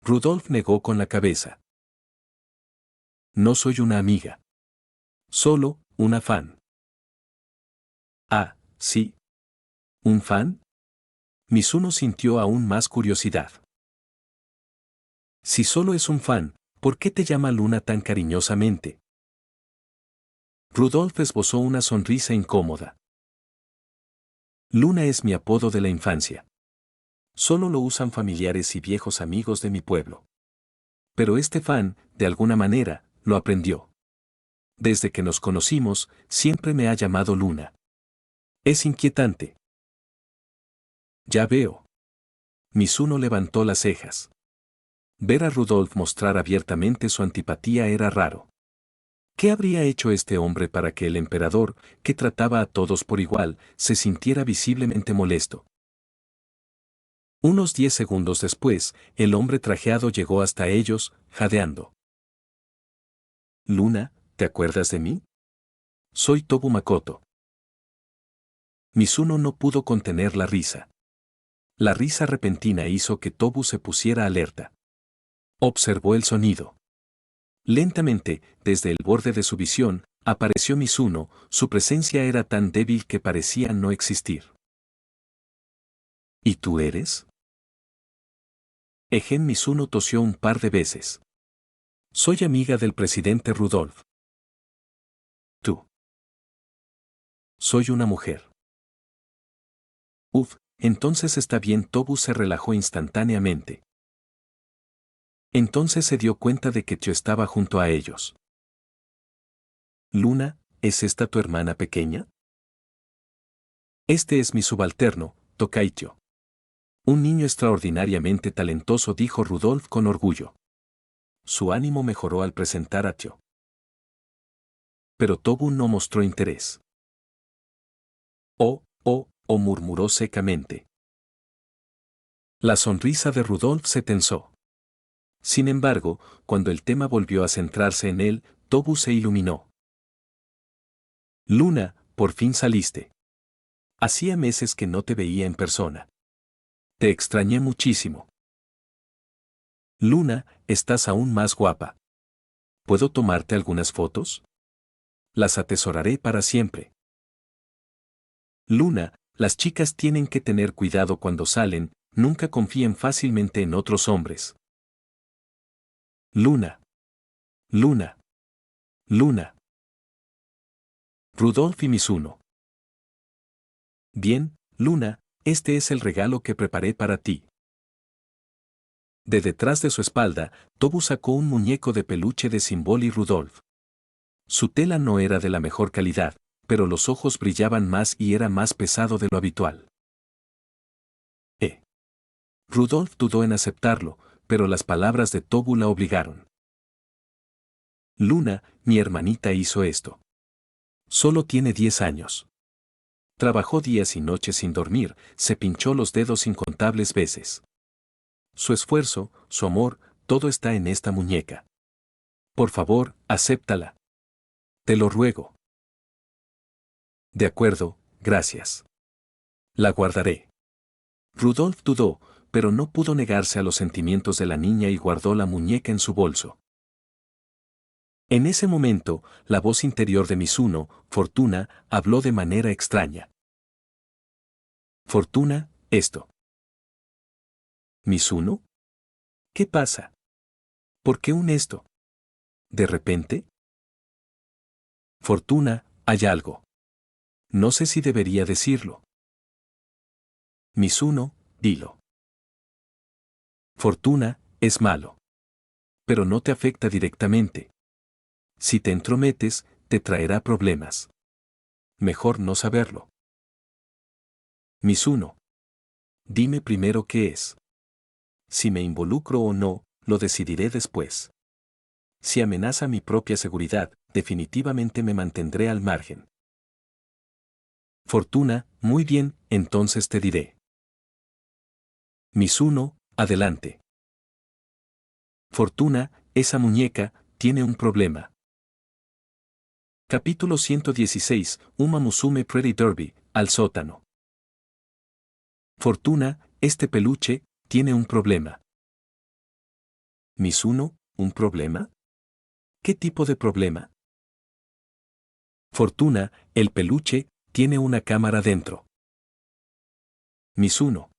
Rudolf negó con la cabeza. No soy una amiga. Solo, una fan. Ah, sí. ¿Un fan? Mizuno sintió aún más curiosidad. Si solo es un fan, ¿por qué te llama Luna tan cariñosamente? Rudolf esbozó una sonrisa incómoda. Luna es mi apodo de la infancia. Solo lo usan familiares y viejos amigos de mi pueblo. Pero este fan, de alguna manera, lo aprendió. Desde que nos conocimos, siempre me ha llamado Luna. Es inquietante. Ya veo. Mizuno levantó las cejas. Ver a Rudolf mostrar abiertamente su antipatía era raro. ¿Qué habría hecho este hombre para que el emperador, que trataba a todos por igual, se sintiera visiblemente molesto? Unos 10 segundos después, el hombre trajeado llegó hasta ellos, jadeando. Luna, ¿te acuerdas de mí? Soy Tobu Makoto. Mizuno no pudo contener la risa. La risa repentina hizo que Tobu se pusiera alerta. Observó el sonido. Lentamente, desde el borde de su visión, apareció Mizuno, su presencia era tan débil que parecía no existir. ¿Y tú eres? Egen Mizuno tosió un par de veces. Soy amiga del presidente Rudolf. Tú. Soy una mujer. Uf, entonces está bien. Tobu se relajó instantáneamente. Entonces se dio cuenta de que Tio estaba junto a ellos. Luna, ¿es esta tu hermana pequeña? Este es mi subalterno, Tokaicho. Un niño extraordinariamente talentoso, dijo Rudolf con orgullo. Su ánimo mejoró al presentar a Tio. Pero Tobu no mostró interés. Murmuró secamente. La sonrisa de Rudolf se tensó. Sin embargo, cuando el tema volvió a centrarse en él, Tobu se iluminó. Luna, por fin saliste. Hacía meses que no te veía en persona. Te extrañé muchísimo. Luna, estás aún más guapa. ¿Puedo tomarte algunas fotos? Las atesoraré para siempre. Luna, las chicas tienen que tener cuidado cuando salen, nunca confíen fácilmente en otros hombres. Luna. Luna. Luna. Rudolf y Mizuno. Bien, Luna, este es el regalo que preparé para ti. De detrás de su espalda, Tobu sacó un muñeco de peluche de Symbol y Rudolf. Su tela no era de la mejor calidad, pero los ojos brillaban más y era más pesado de lo habitual. Rudolf dudó en aceptarlo, pero las palabras de Tobu la obligaron. Luna, mi hermanita hizo esto. Solo tiene 10 años. Trabajó días y noches sin dormir, se pinchó los dedos incontables veces. Su esfuerzo, su amor, todo está en esta muñeca. Por favor, acéptala. Te lo ruego. De acuerdo, gracias. La guardaré. Rudolf dudó, pero no pudo negarse a los sentimientos de la niña y guardó la muñeca en su bolso. En ese momento, la voz interior de Mizuno, Fortuna, habló de manera extraña. Fortuna, esto. ¿Mizuno? ¿Qué pasa? ¿Por qué un esto? ¿De repente? Fortuna, hay algo. No sé si debería decirlo. Mizuno, dilo. Fortuna, es malo. Pero no te afecta directamente. Si te entrometes, te traerá problemas. Mejor no saberlo. Mizuno. Dime primero qué es. Si me involucro o no, lo decidiré después. Si amenaza mi propia seguridad, definitivamente me mantendré al margen. Fortuna, muy bien, entonces te diré. Mizuno, adelante. Fortuna, esa muñeca, tiene un problema. Capítulo 116, Uma Musume Pretty Derby, al sótano. Fortuna, este peluche, tiene un problema. Mizuno, ¿un problema? ¿Qué tipo de problema? Fortuna, el peluche, tiene una cámara dentro. Mizuno.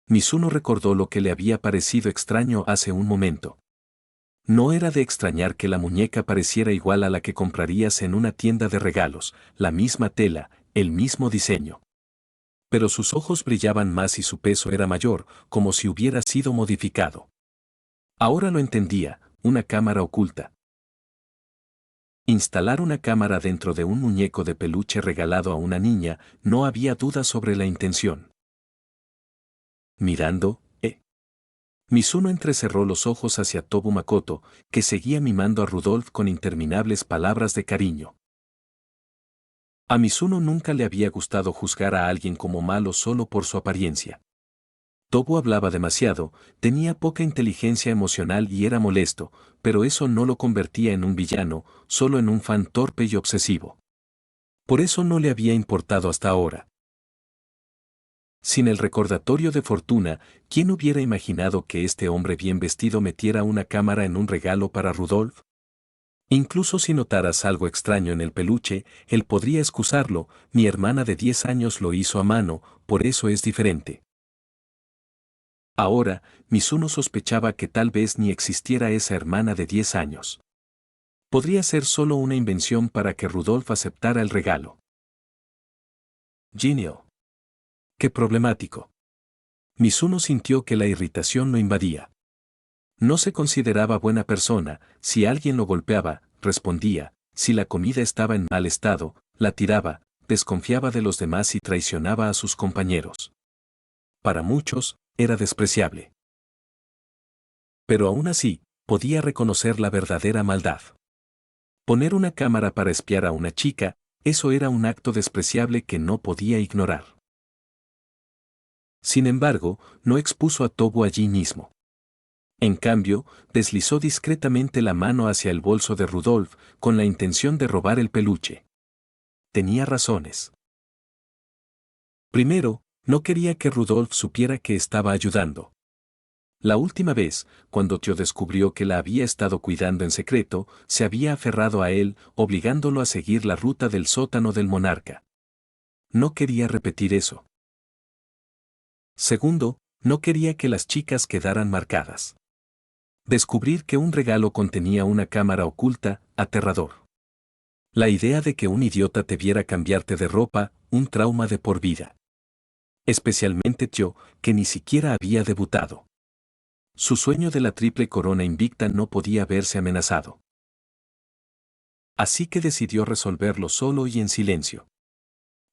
Mizuno recordó lo que le había parecido extraño hace un momento. No era de extrañar que la muñeca pareciera igual a la que comprarías en una tienda de regalos, la misma tela, el mismo diseño. Pero sus ojos brillaban más y su peso era mayor, como si hubiera sido modificado. Ahora lo entendía, una cámara oculta. Instalar una cámara dentro de un muñeco de peluche regalado a una niña, no había duda sobre la intención. Mirando, Mizuno entrecerró los ojos hacia Tobu Makoto, que seguía mimando a Rudolf con interminables palabras de cariño. A Mizuno nunca le había gustado juzgar a alguien como malo solo por su apariencia. Tobu hablaba demasiado, tenía poca inteligencia emocional y era molesto, pero eso no lo convertía en un villano, solo en un fan torpe y obsesivo. Por eso no le había importado hasta ahora. Sin el recordatorio de Fortuna, ¿quién hubiera imaginado que este hombre bien vestido metiera una cámara en un regalo para Rudolf? Incluso si notaras algo extraño en el peluche, él podría excusarlo, mi hermana de 10 años lo hizo a mano, por eso es diferente. Ahora, Mizuno sospechaba que tal vez ni existiera esa hermana de 10 años. Podría ser solo una invención para que Rudolf aceptara el regalo. Genial. Qué problemático. Mizuno sintió que la irritación lo invadía. No se consideraba buena persona, si alguien lo golpeaba, respondía, si la comida estaba en mal estado, la tiraba, desconfiaba de los demás y traicionaba a sus compañeros. Para muchos, era despreciable. Pero aún así, podía reconocer la verdadera maldad. Poner una cámara para espiar a una chica, eso era un acto despreciable que no podía ignorar. Sin embargo, no expuso a Tobu allí mismo. En cambio, deslizó discretamente la mano hacia el bolso de Rudolf, con la intención de robar el peluche. Tenía razones. Primero, no quería que Rudolf supiera que estaba ayudando. La última vez, cuando Tio descubrió que la había estado cuidando en secreto, se había aferrado a él, obligándolo a seguir la ruta del sótano del monarca. No quería repetir eso. Segundo, no quería que las chicas quedaran marcadas. Descubrir que un regalo contenía una cámara oculta, aterrador. La idea de que un idiota te viera cambiarte de ropa, un trauma de por vida. Especialmente Tio, que ni siquiera había debutado. Su sueño de la triple corona invicta no podía verse amenazado. Así que decidió resolverlo solo y en silencio.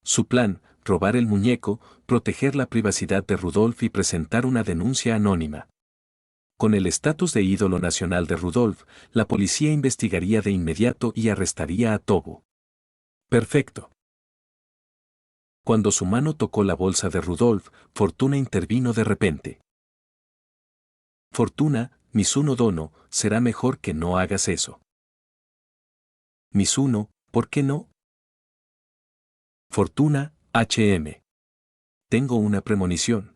Su plan, robar el muñeco, proteger la privacidad de Rudolf y presentar una denuncia anónima. Con el estatus de ídolo nacional de Rudolf, la policía investigaría de inmediato y arrestaría a Tobu. Perfecto. Cuando su mano tocó la bolsa de Rudolf, Fortuna intervino de repente. Fortuna, Mizuno Dono, será mejor que no hagas eso. Mizuno, ¿por qué no? Fortuna, HM. Tengo una premonición.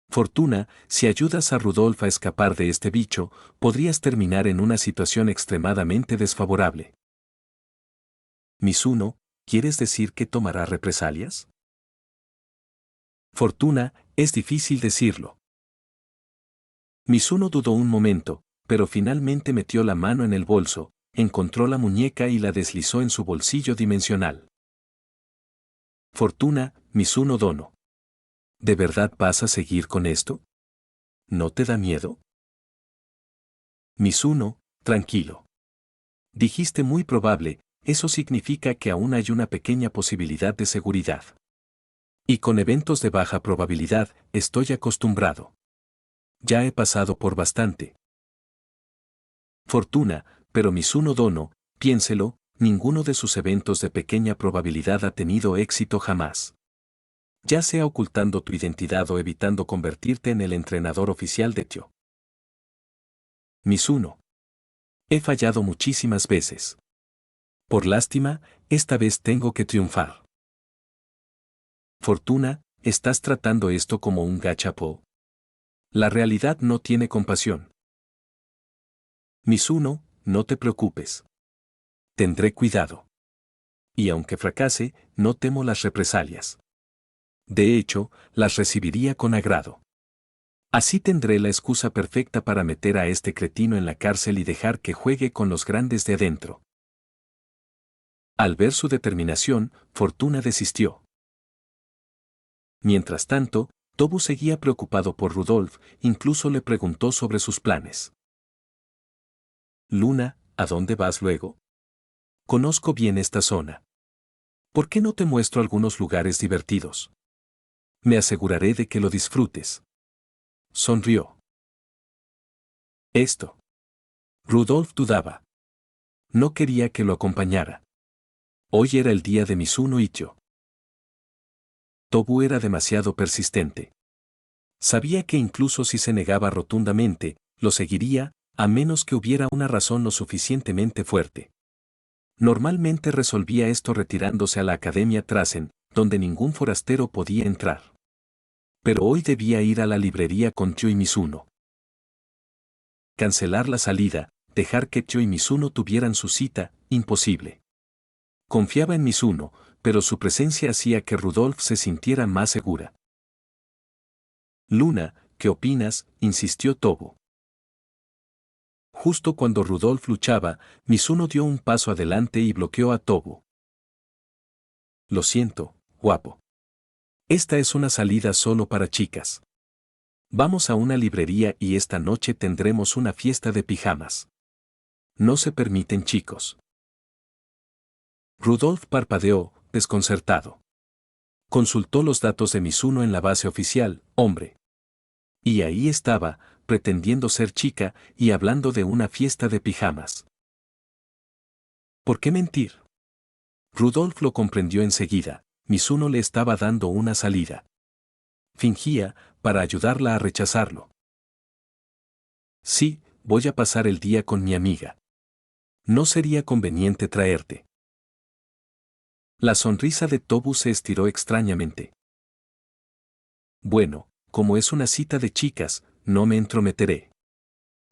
Fortuna, si ayudas a Rudolf a escapar de este bicho, podrías terminar en una situación extremadamente desfavorable. Mizuno, ¿quieres decir que tomará represalias? Fortuna, es difícil decirlo. Mizuno dudó un momento, pero finalmente metió la mano en el bolso, encontró la muñeca y la deslizó en su bolsillo dimensional. Fortuna, Mizuno Dono. ¿De verdad vas a seguir con esto? ¿No te da miedo? Mizuno, tranquilo. Dijiste muy probable, eso significa que aún hay una pequeña posibilidad de seguridad. Y con eventos de baja probabilidad, estoy acostumbrado. Ya he pasado por bastante. Fortuna, pero Mizuno Dono, piénselo, ninguno de sus eventos de pequeña probabilidad ha tenido éxito jamás. Ya sea ocultando tu identidad o evitando convertirte en el entrenador oficial de Tio. Mizuno. He fallado muchísimas veces. Por lástima, esta vez tengo que triunfar. Fortuna, ¿estás tratando esto como un gachapó? La realidad no tiene compasión. Mizuno, no te preocupes. Tendré cuidado. Y aunque fracase, no temo las represalias. De hecho, las recibiría con agrado. Así tendré la excusa perfecta para meter a este cretino en la cárcel y dejar que juegue con los grandes de adentro. Al ver su determinación, Fortuna desistió. Mientras tanto, Tobu seguía preocupado por Rudolf, incluso le preguntó sobre sus planes. Luna, ¿a dónde vas luego? Conozco bien esta zona. ¿Por qué no te muestro algunos lugares divertidos? Me aseguraré de que lo disfrutes. Sonrió. Esto. Rudolf dudaba. No quería que lo acompañara. Hoy era el día de Mizuno Ichio. Tobu era demasiado persistente. Sabía que incluso si se negaba rotundamente, lo seguiría, a menos que hubiera una razón lo suficientemente fuerte. Normalmente resolvía esto retirándose a la Academia Trasen, donde ningún forastero podía entrar. Pero hoy debía ir a la librería con Chio y Mizuno. Cancelar la salida, dejar que Chio y Mizuno tuvieran su cita, imposible. Confiaba en Mizuno, pero su presencia hacía que Rudolf se sintiera más segura. Luna, ¿qué opinas?, insistió Tobu. Justo cuando Rudolf luchaba, Mizuno dio un paso adelante y bloqueó a Tobu. Lo siento, guapo. Esta es una salida solo para chicas. Vamos a una librería y esta noche tendremos una fiesta de pijamas. No se permiten chicos. Rudolf parpadeó, desconcertado. Consultó los datos de Mizuno en la base oficial, hombre. Y ahí estaba, pretendiendo ser chica y hablando de una fiesta de pijamas. ¿Por qué mentir? Rudolf lo comprendió enseguida, Mizuno le estaba dando una salida. Fingía, para ayudarla a rechazarlo. Sí, voy a pasar el día con mi amiga. No sería conveniente traerte. La sonrisa de Tobu se estiró extrañamente. Bueno, como es una cita de chicas, no me entrometeré.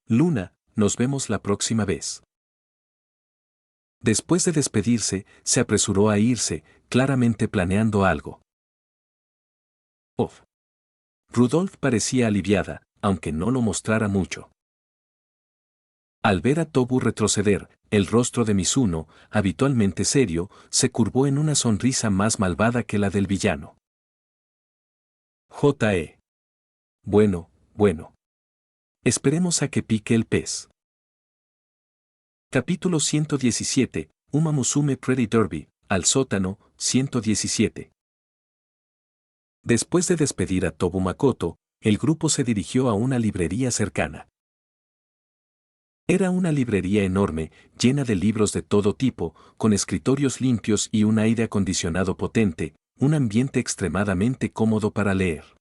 Luna, nos vemos la próxima vez. Después de despedirse, se apresuró a irse, claramente planeando algo. Rudolf parecía aliviada, aunque no lo mostrara mucho. Al ver a Tobu retroceder, el rostro de Mizuno, habitualmente serio, se curvó en una sonrisa más malvada que la del villano. J.E. Bueno, bueno. Esperemos a que pique el pez. Capítulo 117, Uma Musume Pretty Derby, al sótano, 117. Después de despedir a Tobu Makoto, el grupo se dirigió a una librería cercana. Era una librería enorme, llena de libros de todo tipo, con escritorios limpios y un aire acondicionado potente, un ambiente extremadamente cómodo para leer.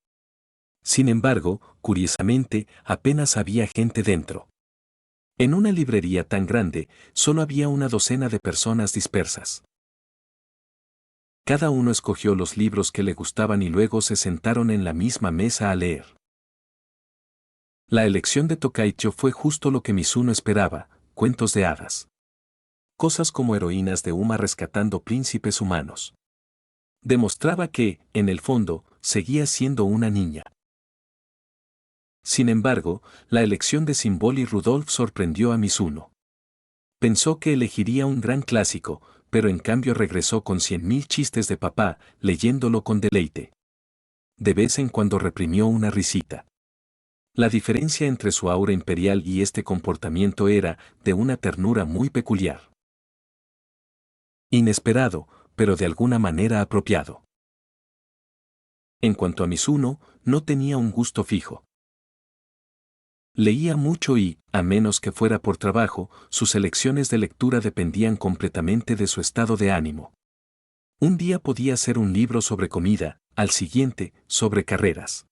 Sin embargo, curiosamente, apenas había gente dentro. En una librería tan grande, solo había una docena de personas dispersas. Cada uno escogió los libros que le gustaban y luego se sentaron en la misma mesa a leer. La elección de Tokaicho fue justo lo que Mizuno esperaba, cuentos de hadas. Cosas como heroínas de Uma rescatando príncipes humanos. Demostraba que, en el fondo, seguía siendo una niña. Sin embargo, la elección de Symbol y Rudolf sorprendió a Mizuno. Pensó que elegiría un gran clásico, pero en cambio regresó con 100.000 chistes de papá, leyéndolo con deleite. De vez en cuando reprimió una risita. La diferencia entre su aura imperial y este comportamiento era de una ternura muy peculiar. Inesperado, pero de alguna manera apropiado. En cuanto a Mizuno, no tenía un gusto fijo. Leía mucho y, a menos que fuera por trabajo, sus elecciones de lectura dependían completamente de su estado de ánimo. Un día podía ser un libro sobre comida, al siguiente, sobre carreras.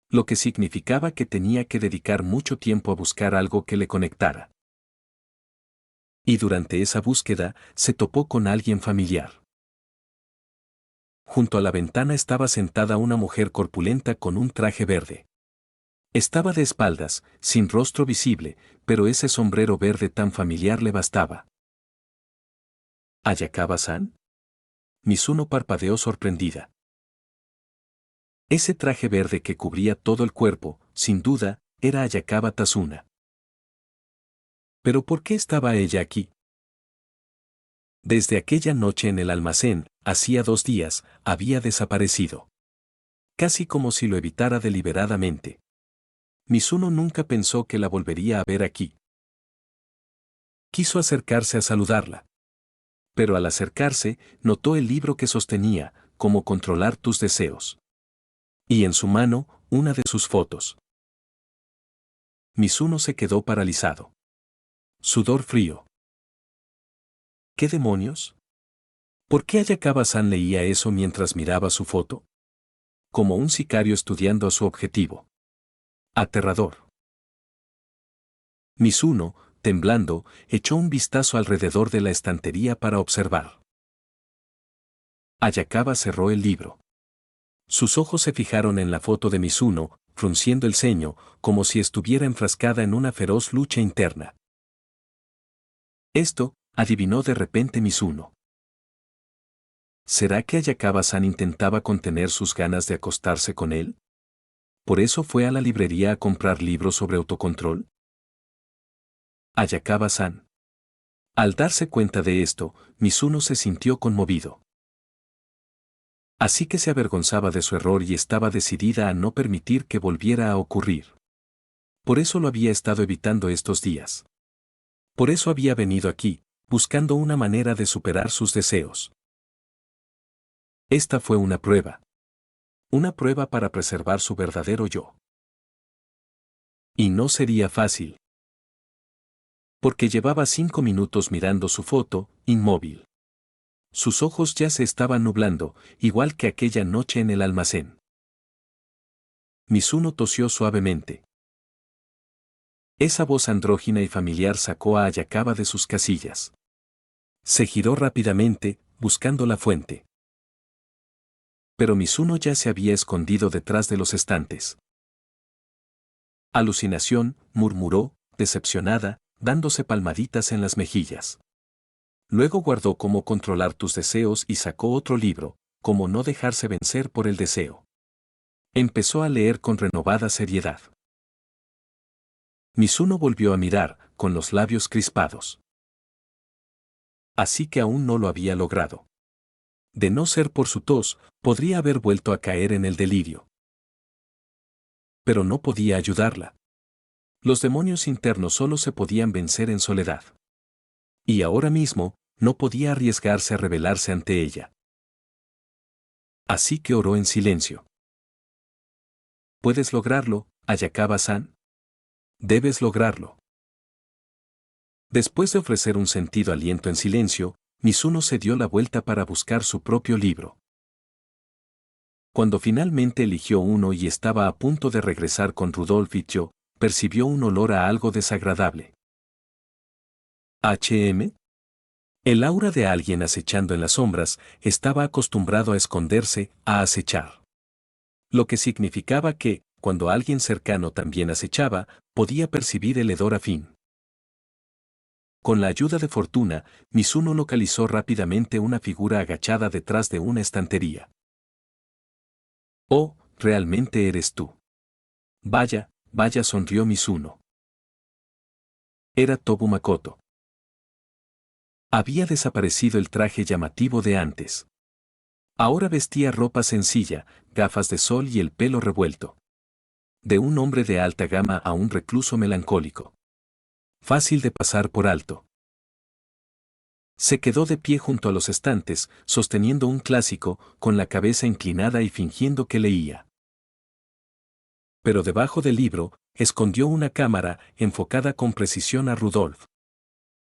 Lo que significaba que tenía que dedicar mucho tiempo a buscar algo que le conectara. Y durante esa búsqueda, se topó con alguien familiar. Junto a la ventana estaba sentada una mujer corpulenta con un traje verde. Estaba de espaldas, sin rostro visible, pero ese sombrero verde tan familiar le bastaba. ¿Ayakawa-san? Mizuno parpadeó sorprendida. Ese traje verde que cubría todo el cuerpo, sin duda, era Ayakawa Tazuna. ¿Pero por qué estaba ella aquí? Desde aquella noche en el almacén, hacía 2 días, había desaparecido. Casi como si lo evitara deliberadamente. Mizuno nunca pensó que la volvería a ver aquí. Quiso acercarse a saludarla. Pero al acercarse, notó el libro que sostenía, Cómo controlar tus deseos. Y en su mano, una de sus fotos. Mizuno se quedó paralizado. Sudor frío. ¿Qué demonios? ¿Por qué Ayakawa-san leía eso mientras miraba su foto? Como un sicario estudiando a su objetivo. Aterrador. Mizuno, temblando, echó un vistazo alrededor de la estantería para observar. Ayakawa cerró el libro. Sus ojos se fijaron en la foto de Mizuno, frunciendo el ceño, como si estuviera enfrascada en una feroz lucha interna. Esto, adivinó de repente Mizuno. ¿Será que Ayakawa-san intentaba contener sus ganas de acostarse con él? ¿Por eso fue a la librería a comprar libros sobre autocontrol? Ayakawa-san. Al darse cuenta de esto, Mizuno se sintió conmovido. Así que se avergonzaba de su error y estaba decidida a no permitir que volviera a ocurrir. Por eso lo había estado evitando estos días. Por eso había venido aquí, buscando una manera de superar sus deseos. Esta fue una prueba. Una prueba para preservar su verdadero yo. Y no sería fácil. Porque llevaba 5 minutos mirando su foto, inmóvil. Sus ojos ya se estaban nublando, igual que aquella noche en el almacén. Mizuno tosió suavemente. Esa voz andrógina y familiar sacó a Ayakawa de sus casillas. Se giró rápidamente, buscando la fuente. Pero Mizuno ya se había escondido detrás de los estantes. Alucinación, murmuró, decepcionada, dándose palmaditas en las mejillas. Luego guardó Cómo controlar tus deseos y sacó otro libro, Cómo no dejarse vencer por el deseo. Empezó a leer con renovada seriedad. Mizuno volvió a mirar, con los labios crispados. Así que aún no lo había logrado. De no ser por su tos, podría haber vuelto a caer en el delirio. Pero no podía ayudarla. Los demonios internos solo se podían vencer en soledad. Y ahora mismo, no podía arriesgarse a rebelarse ante ella. Así que oró en silencio. ¿Puedes lograrlo, Ayakawa-san? Debes lograrlo. Después de ofrecer un sentido aliento en silencio, Mizuno se dio la vuelta para buscar su propio libro. Cuando finalmente eligió uno y estaba a punto de regresar con Rudolfito, percibió un olor a algo desagradable. ¿HM? El aura de alguien acechando en las sombras estaba acostumbrado a esconderse, a acechar. Lo que significaba que, cuando alguien cercano también acechaba, podía percibir el hedor afín. Con la ayuda de Fortuna, Mizuno localizó rápidamente una figura agachada detrás de una estantería. «Oh, realmente eres tú». «Vaya, vaya», sonrió Mizuno. Era Tobu Makoto. Había desaparecido el traje llamativo de antes. Ahora vestía ropa sencilla, gafas de sol y el pelo revuelto. De un hombre de alta gama a un recluso melancólico. Fácil de pasar por alto. Se quedó de pie junto a los estantes, sosteniendo un clásico, con la cabeza inclinada y fingiendo que leía. Pero debajo del libro, escondió una cámara, enfocada con precisión a Rudolf.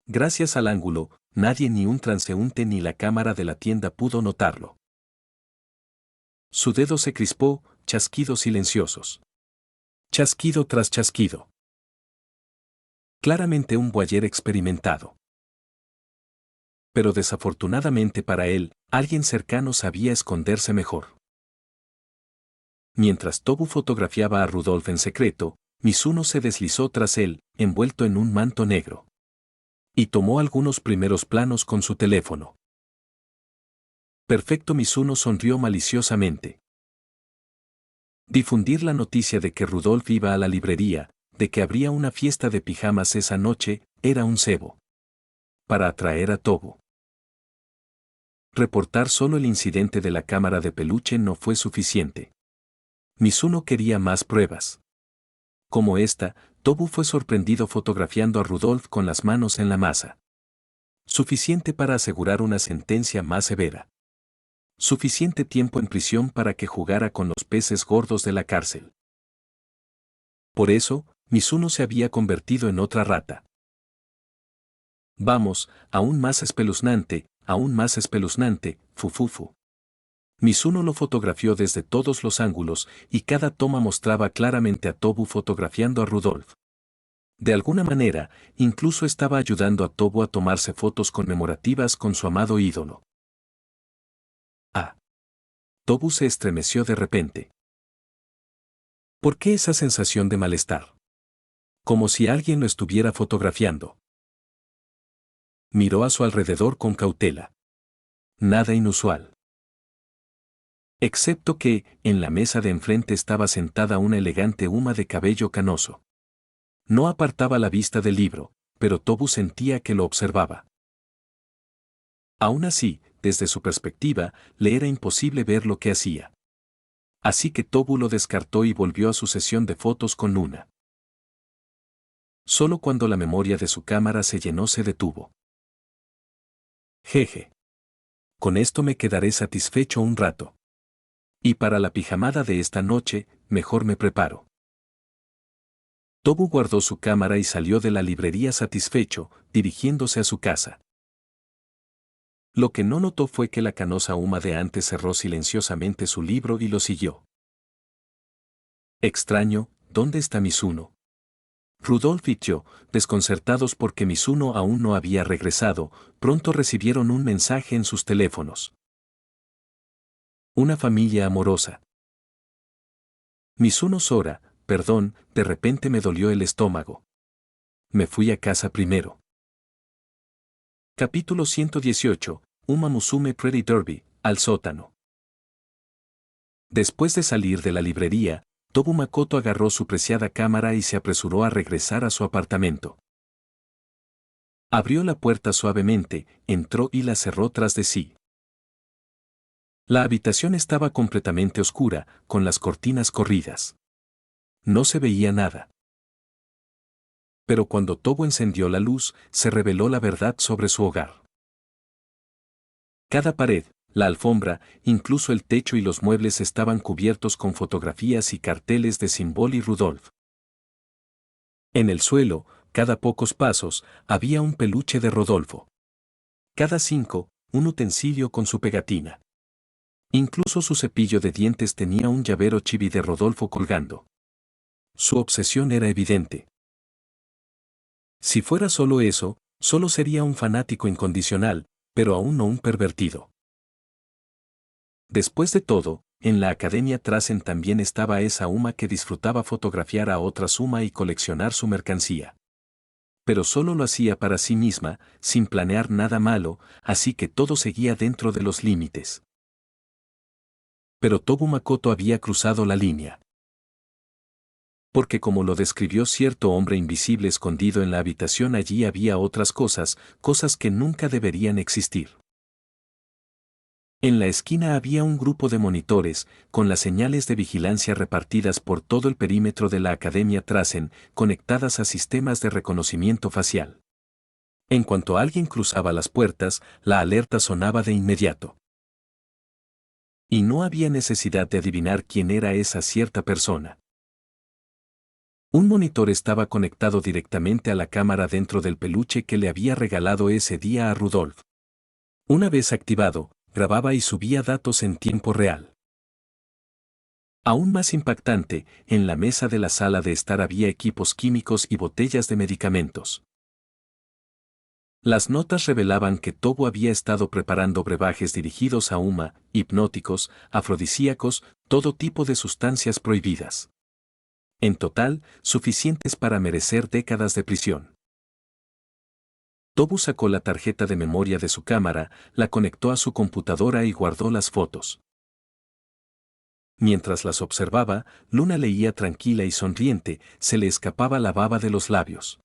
Gracias al ángulo, nadie, ni un transeúnte ni la cámara de la tienda pudo notarlo. Su dedo se crispó, chasquidos silenciosos. Chasquido tras chasquido. Claramente un voyeur experimentado. Pero desafortunadamente para él, alguien cercano sabía esconderse mejor. Mientras Tobu fotografiaba a Rudolf en secreto, Mizuno se deslizó tras él, envuelto en un manto negro. Y tomó algunos primeros planos con su teléfono. Perfecto. Mizuno sonrió maliciosamente. Difundir la noticia de que Rudolf iba a la librería, de que habría una fiesta de pijamas esa noche, era un cebo. Para atraer a Tobu. Reportar solo el incidente de la cámara de peluche no fue suficiente. Mizuno quería más pruebas. Como esta, Tobu fue sorprendido fotografiando a Rudolf con las manos en la masa. Suficiente para asegurar una sentencia más severa. Suficiente tiempo en prisión para que jugara con los peces gordos de la cárcel. Por eso, Mizuno se había convertido en otra rata. Vamos, aún más espeluznante, fufufu. Mizuno lo fotografió desde todos los ángulos y cada toma mostraba claramente a Tobu fotografiando a Rudolf. De alguna manera, incluso estaba ayudando a Tobu a tomarse fotos conmemorativas con su amado ídolo. Ah. Tobu se estremeció de repente. ¿Por qué esa sensación de malestar? Como si alguien lo estuviera fotografiando. Miró a su alrededor con cautela. Nada inusual. Excepto que, en la mesa de enfrente estaba sentada una elegante huma de cabello canoso. No apartaba la vista del libro, pero Tobu sentía que lo observaba. Aún así, desde su perspectiva, le era imposible ver lo que hacía. Así que Tobu lo descartó y volvió a su sesión de fotos con Luna. Solo cuando la memoria de su cámara se llenó se detuvo. Jeje. Con esto me quedaré satisfecho un rato. Y para la pijamada de esta noche, mejor me preparo. Tobu guardó su cámara y salió de la librería satisfecho, dirigiéndose a su casa. Lo que no notó fue que la canosa huma de antes cerró silenciosamente su libro y lo siguió. Extraño, ¿dónde está Mizuno? Rudolf y yo, desconcertados porque Mizuno aún no había regresado, pronto recibieron un mensaje en sus teléfonos. Una familia amorosa. Mizuno Sora, perdón, de repente me dolió el estómago. Me fui a casa primero. Capítulo 118, Uma Musume Pretty Derby, al sótano. Después de salir de la librería, Tobu Makoto agarró su preciada cámara y se apresuró a regresar a su apartamento. Abrió la puerta suavemente, entró y la cerró tras de sí. La habitación estaba completamente oscura, con las cortinas corridas. No se veía nada. Pero cuando Tobu encendió la luz, se reveló la verdad sobre su hogar. Cada pared, la alfombra, incluso el techo y los muebles estaban cubiertos con fotografías y carteles de Symbol y Rudolf. En el suelo, cada pocos pasos, había un peluche de Rodolfo. Cada 5, un utensilio con su pegatina. Incluso su cepillo de dientes tenía un llavero chibi de Rodolfo colgando. Su obsesión era evidente. Si fuera solo eso, solo sería un fanático incondicional, pero aún no un pervertido. Después de todo, en la Academia Trasen también estaba esa Uma que disfrutaba fotografiar a otras Uma y coleccionar su mercancía. Pero solo lo hacía para sí misma, sin planear nada malo, así que todo seguía dentro de los límites. Pero Tobu Makoto había cruzado la línea. Porque como lo describió cierto hombre invisible escondido en la habitación, allí había otras cosas, cosas que nunca deberían existir. En la esquina había un grupo de monitores, con las señales de vigilancia repartidas por todo el perímetro de la Academia Trasen, conectadas a sistemas de reconocimiento facial. En cuanto alguien cruzaba las puertas, la alerta sonaba de inmediato. Y no había necesidad de adivinar quién era esa cierta persona. Un monitor estaba conectado directamente a la cámara dentro del peluche que le había regalado ese día a Rudolf. Una vez activado, grababa y subía datos en tiempo real. Aún más impactante, en la mesa de la sala de estar había equipos químicos y botellas de medicamentos. Las notas revelaban que Tobu había estado preparando brebajes dirigidos a Uma, hipnóticos, afrodisíacos, todo tipo de sustancias prohibidas. En total, suficientes para merecer décadas de prisión. Tobu sacó la tarjeta de memoria de su cámara, la conectó a su computadora y guardó las fotos. Mientras las observaba, Luna leía tranquila y sonriente, se le escapaba la baba de los labios.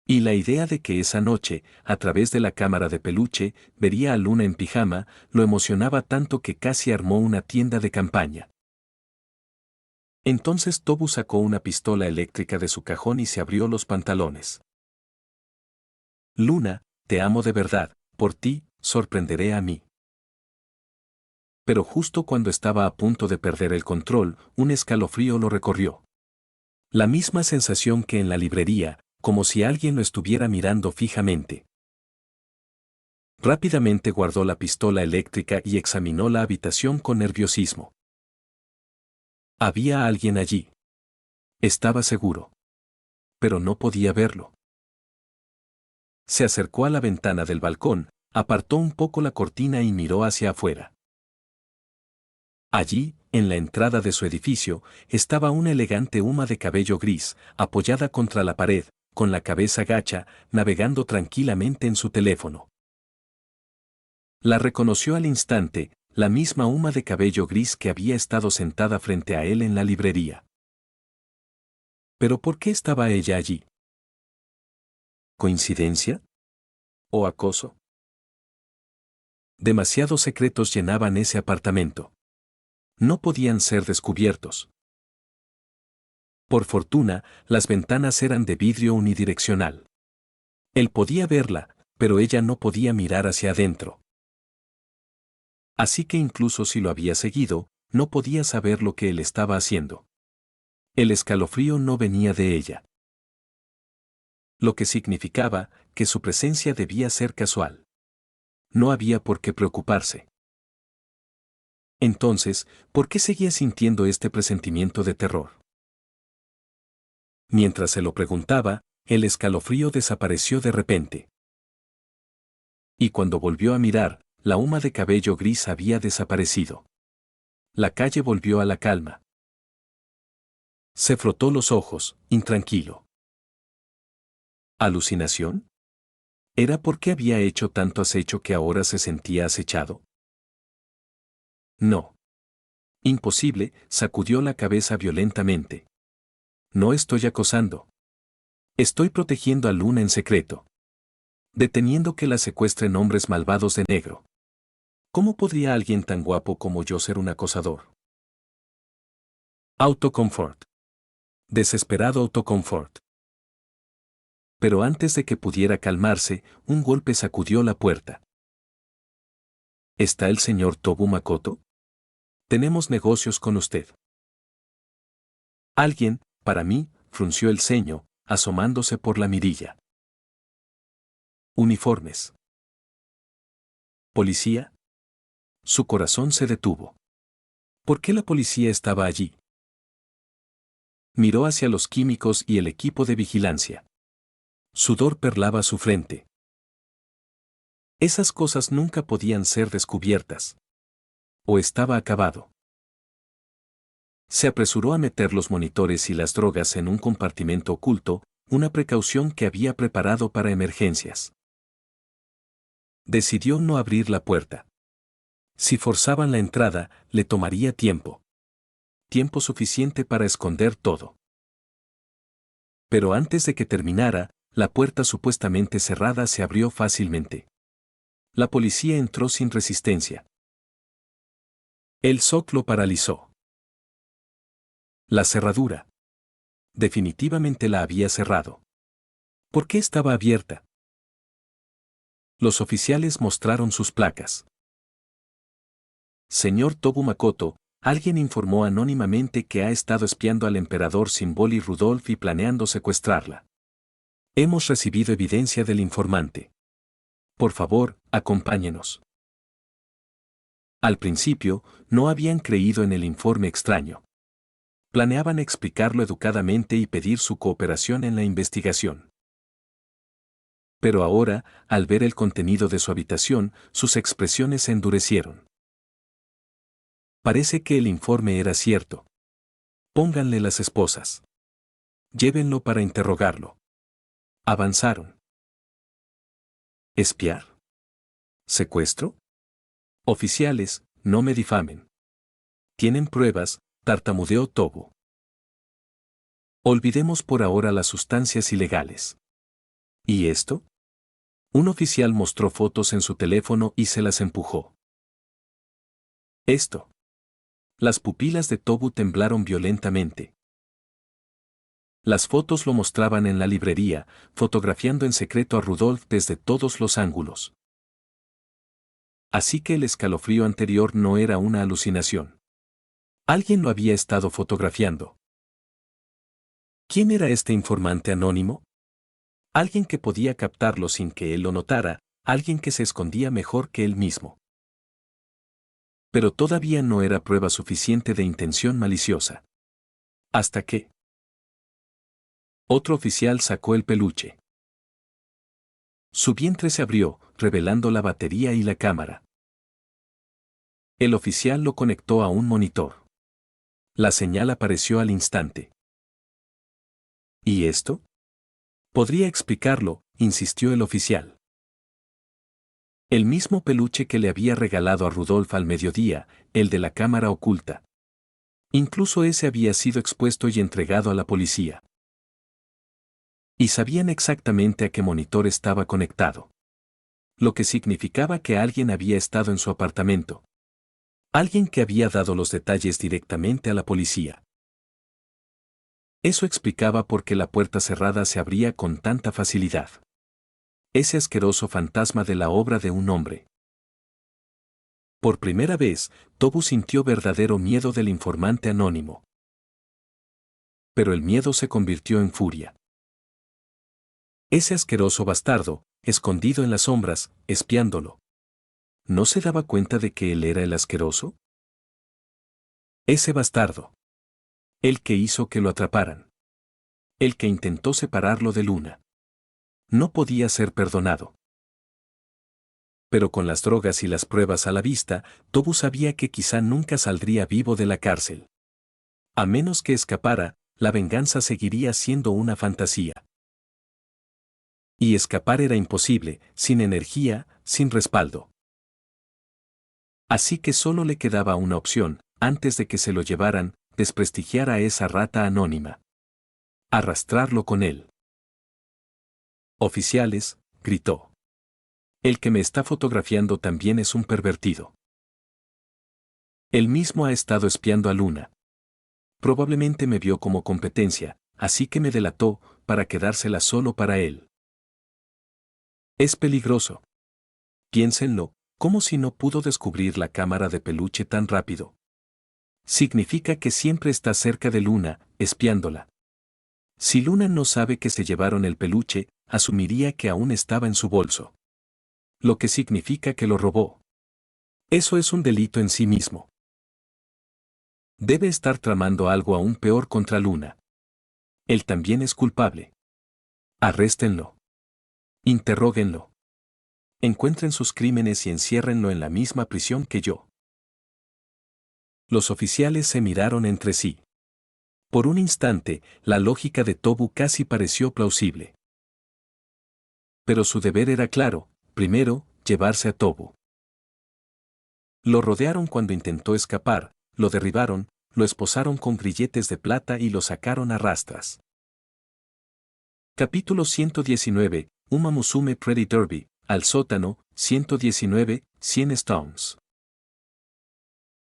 Y la idea de que esa noche, a través de la cámara de peluche, vería a Luna en pijama, lo emocionaba tanto que casi armó una tienda de campaña. Entonces Tobu sacó una pistola eléctrica de su cajón y se abrió los pantalones. Luna, te amo de verdad, por ti, sorprenderé a mí. Pero justo cuando estaba a punto de perder el control, un escalofrío lo recorrió. La misma sensación que en la librería, como si alguien lo estuviera mirando fijamente. Rápidamente guardó la pistola eléctrica y examinó la habitación con nerviosismo. Había alguien allí. Estaba seguro. Pero no podía verlo. Se acercó a la ventana del balcón, apartó un poco la cortina y miró hacia afuera. Allí, en la entrada de su edificio, estaba una elegante Uma de cabello gris, apoyada contra la pared, con la cabeza gacha, navegando tranquilamente en su teléfono. La reconoció al instante, la misma Uma de cabello gris que había estado sentada frente a él en la librería. ¿Pero por qué estaba ella allí? ¿Coincidencia? ¿O acoso? Demasiados secretos llenaban ese apartamento. No podían ser descubiertos. Por fortuna, las ventanas eran de vidrio unidireccional. Él podía verla, pero ella no podía mirar hacia adentro. Así que incluso si lo había seguido, no podía saber lo que él estaba haciendo. El escalofrío no venía de ella. Lo que significaba que su presencia debía ser casual. No había por qué preocuparse. Entonces, ¿por qué seguía sintiendo este presentimiento de terror? Mientras se lo preguntaba, el escalofrío desapareció de repente. Y cuando volvió a mirar, la Uma de cabello gris había desaparecido. La calle volvió a la calma. Se frotó los ojos, intranquilo. ¿Alucinación? ¿Era porque había hecho tanto acecho que ahora se sentía acechado? No. Imposible, sacudió la cabeza violentamente. No estoy acosando. Estoy protegiendo a Luna en secreto. Deteniendo que la secuestren hombres malvados de negro. ¿Cómo podría alguien tan guapo como yo ser un acosador? Autoconfort. Desesperado autoconfort. Pero antes de que pudiera calmarse, un golpe sacudió la puerta. ¿Está el señor Tobu Makoto? Tenemos negocios con usted. Alguien, para mí, frunció el ceño, asomándose por la mirilla. Uniformes. ¿Policía? Su corazón se detuvo. ¿Por qué la policía estaba allí? Miró hacia los químicos y el equipo de vigilancia. Sudor perlaba su frente. Esas cosas nunca podían ser descubiertas. O estaba acabado. Se apresuró a meter los monitores y las drogas en un compartimento oculto, una precaución que había preparado para emergencias. Decidió no abrir la puerta. Si forzaban la entrada, le tomaría tiempo. Tiempo suficiente para esconder todo. Pero antes de que terminara, la puerta supuestamente cerrada se abrió fácilmente. La policía entró sin resistencia. El shock lo paralizó. La cerradura. Definitivamente la había cerrado. ¿Por qué estaba abierta? Los oficiales mostraron sus placas. Señor Tobu Makoto, alguien informó anónimamente que ha estado espiando al emperador Simboli Rudolf y planeando secuestrarla. Hemos recibido evidencia del informante. Por favor, acompáñenos. Al principio, no habían creído en el informe extraño. Planeaban explicarlo educadamente y pedir su cooperación en la investigación. Pero ahora, al ver el contenido de su habitación, sus expresiones se endurecieron. Parece que el informe era cierto. Pónganle las esposas. Llévenlo para interrogarlo. Avanzaron. ¿Espiar? ¿Secuestro? Oficiales, no me difamen. ¿Tienen pruebas?, tartamudeó Tobu. Olvidemos por ahora las sustancias ilegales. ¿Y esto? Un oficial mostró fotos en su teléfono y se las empujó. Esto. Las pupilas de Tobu temblaron violentamente. Las fotos lo mostraban en la librería, fotografiando en secreto a Rudolf desde todos los ángulos. Así que el escalofrío anterior no era una alucinación. Alguien lo había estado fotografiando. ¿Quién era este informante anónimo? Alguien que podía captarlo sin que él lo notara, alguien que se escondía mejor que él mismo. Pero todavía no era prueba suficiente de intención maliciosa. Hasta que otro oficial sacó el peluche. Su vientre se abrió, revelando la batería y la cámara. El oficial lo conectó a un monitor. La señal apareció al instante. ¿Y esto? Podría explicarlo, insistió el oficial. El mismo peluche que le había regalado a Rudolf al mediodía, el de la cámara oculta. Incluso ese había sido expuesto y entregado a la policía. Y sabían exactamente a qué monitor estaba conectado. Lo que significaba que alguien había estado en su apartamento. Alguien que había dado los detalles directamente a la policía. Eso explicaba por qué la puerta cerrada se abría con tanta facilidad. Ese asqueroso fantasma de la obra de un hombre. Por primera vez, Tobu sintió verdadero miedo del informante anónimo. Pero el miedo se convirtió en furia. Ese asqueroso bastardo, escondido en las sombras, espiándolo. ¿No se daba cuenta de que él era el asqueroso? Ese bastardo. El que hizo que lo atraparan. El que intentó separarlo de Luna. No podía ser perdonado. Pero con las drogas y las pruebas a la vista, Tobu sabía que quizá nunca saldría vivo de la cárcel. A menos que escapara, la venganza seguiría siendo una fantasía. Y escapar era imposible, sin energía, sin respaldo. Así que solo le quedaba una opción, antes de que se lo llevaran, desprestigiar a esa rata anónima. Arrastrarlo con él. Oficiales, gritó. El que me está fotografiando también es un pervertido. Él mismo ha estado espiando a Luna. Probablemente me vio como competencia, así que me delató, para quedársela solo para él. Es peligroso. Piénsenlo, ¿cómo si no pudo descubrir la cámara de peluche tan rápido? Significa que siempre está cerca de Luna, espiándola. Si Luna no sabe que se llevaron el peluche, asumiría que aún estaba en su bolso. Lo que significa que lo robó. Eso es un delito en sí mismo. Debe estar tramando algo aún peor contra Luna. Él también es culpable. Arréstenlo. Interróguenlo. Encuentren sus crímenes y enciérrenlo en la misma prisión que yo. Los oficiales se miraron entre sí. Por un instante, la lógica de Tobu casi pareció plausible. Pero su deber era claro, primero, llevarse a Tobu. Lo rodearon cuando intentó escapar, lo derribaron, lo esposaron con grilletes de plata y lo sacaron a rastras. Capítulo 119, Uma Musume Pretty Derby, al sótano, 119, 100 Stones.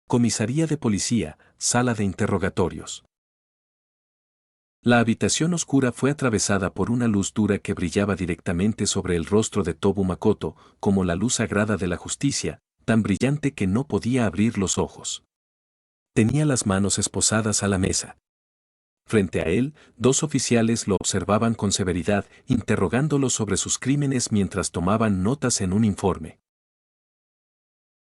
Comisaría de policía, sala de interrogatorios. La habitación oscura fue atravesada por una luz dura que brillaba directamente sobre el rostro de Tobu Makoto, como la luz sagrada de la justicia, tan brillante que no podía abrir los ojos. Tenía las manos esposadas a la mesa. Frente a él, dos oficiales lo observaban con severidad, interrogándolo sobre sus crímenes mientras tomaban notas en un informe.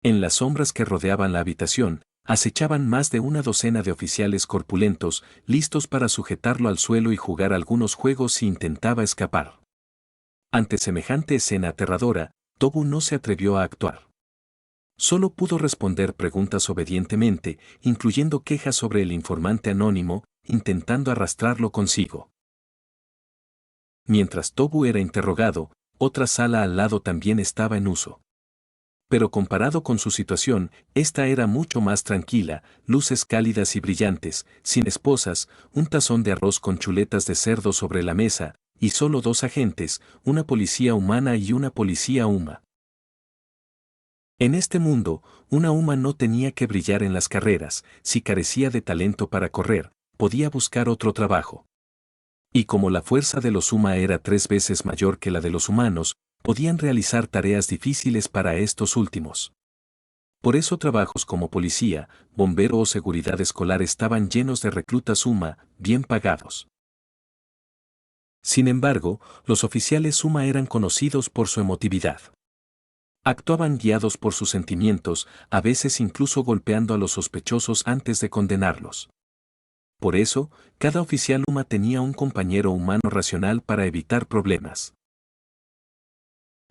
En las sombras que rodeaban la habitación, acechaban más de una docena de oficiales corpulentos, listos para sujetarlo al suelo y jugar algunos juegos si intentaba escapar. Ante semejante escena aterradora, Tobu no se atrevió a actuar. Solo pudo responder preguntas obedientemente, incluyendo quejas sobre el informante anónimo, intentando arrastrarlo consigo. Mientras Tobu era interrogado, otra sala al lado también estaba en uso. Pero comparado con su situación, esta era mucho más tranquila, luces cálidas y brillantes, sin esposas, un tazón de arroz con chuletas de cerdo sobre la mesa, y solo dos agentes, una policía humana y una policía huma. En este mundo, una huma no tenía que brillar en las carreras, si carecía de talento para correr, podía buscar otro trabajo. Y como la fuerza de los huma era 3 veces mayor que la de los humanos, podían realizar tareas difíciles para estos últimos. Por eso trabajos como policía, bombero o seguridad escolar estaban llenos de reclutas huma, bien pagados. Sin embargo, los oficiales huma eran conocidos por su emotividad. Actuaban guiados por sus sentimientos, a veces incluso golpeando a los sospechosos antes de condenarlos. Por eso, cada oficial huma tenía un compañero humano racional para evitar problemas.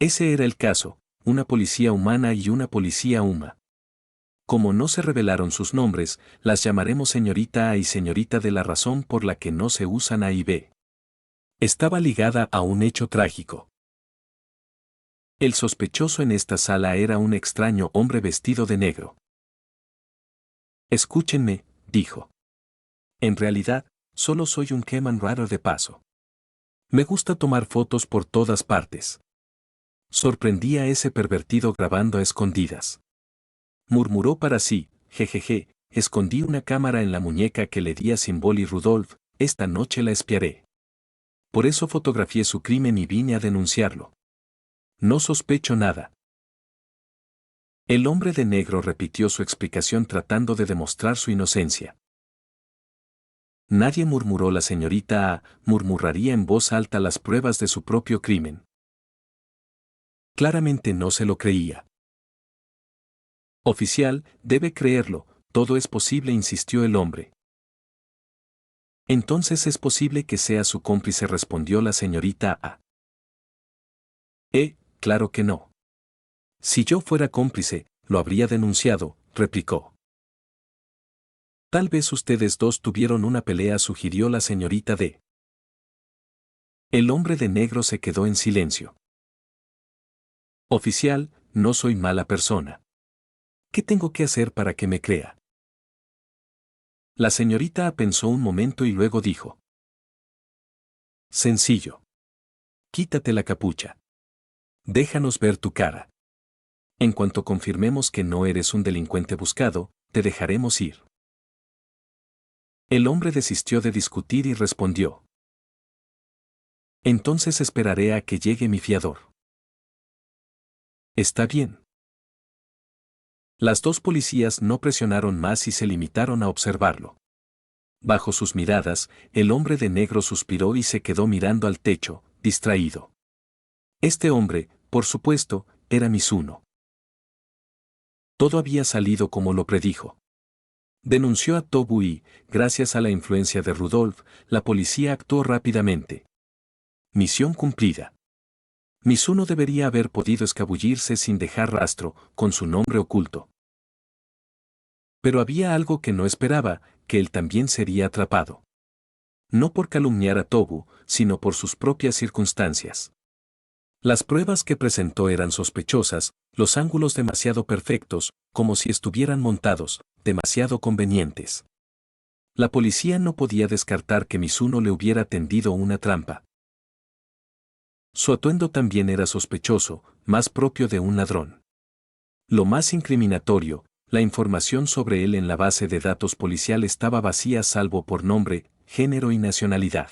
Ese era el caso, una policía humana y una policía huma. Como no se revelaron sus nombres, las llamaremos señorita A y señorita D, la razón por la que no se usan A y B. Estaba ligada a un hecho trágico. El sospechoso en esta sala era un extraño hombre vestido de negro. Escúchenme, dijo. En realidad, solo soy un Keman raro de paso. Me gusta tomar fotos por todas partes. Sorprendí a ese pervertido grabando a escondidas. Murmuró para sí, jejeje, escondí una cámara en la muñeca que le di a Symbol y Rudolf, esta noche la espiaré. Por eso fotografié su crimen y vine a denunciarlo. No sospecho nada. El hombre de negro repitió su explicación tratando de demostrar su inocencia. Nadie, murmuró la señorita A, murmuraría en voz alta las pruebas de su propio crimen. Claramente no se lo creía. Oficial, debe creerlo, todo es posible, insistió el hombre. Entonces es posible que sea su cómplice, respondió la señorita A. Claro que no. Si yo fuera cómplice, lo habría denunciado, replicó. Tal vez ustedes dos tuvieron una pelea, sugirió la señorita D. El hombre de negro se quedó en silencio. Oficial, no soy mala persona. ¿Qué tengo que hacer para que me crea? La señorita A pensó un momento y luego dijo. Sencillo. Quítate la capucha. Déjanos ver tu cara. En cuanto confirmemos que no eres un delincuente buscado, te dejaremos ir. El hombre desistió de discutir y respondió. Entonces esperaré a que llegue mi fiador. Está bien. Las dos policías no presionaron más y se limitaron a observarlo. Bajo sus miradas, el hombre de negro suspiró y se quedó mirando al techo, distraído. Este hombre, por supuesto, era Mizuno. Todo había salido como lo predijo. Denunció a Tobu y, gracias a la influencia de Rudolf, la policía actuó rápidamente. Misión cumplida. Mizuno debería haber podido escabullirse sin dejar rastro, con su nombre oculto. Pero había algo que no esperaba, que él también sería atrapado. No por calumniar a Tobu, sino por sus propias circunstancias. Las pruebas que presentó eran sospechosas, los ángulos demasiado perfectos, como si estuvieran montados, demasiado convenientes. La policía no podía descartar que Mizuno le hubiera tendido una trampa. Su atuendo también era sospechoso, más propio de un ladrón. Lo más incriminatorio, la información sobre él en la base de datos policial estaba vacía salvo por nombre, género y nacionalidad.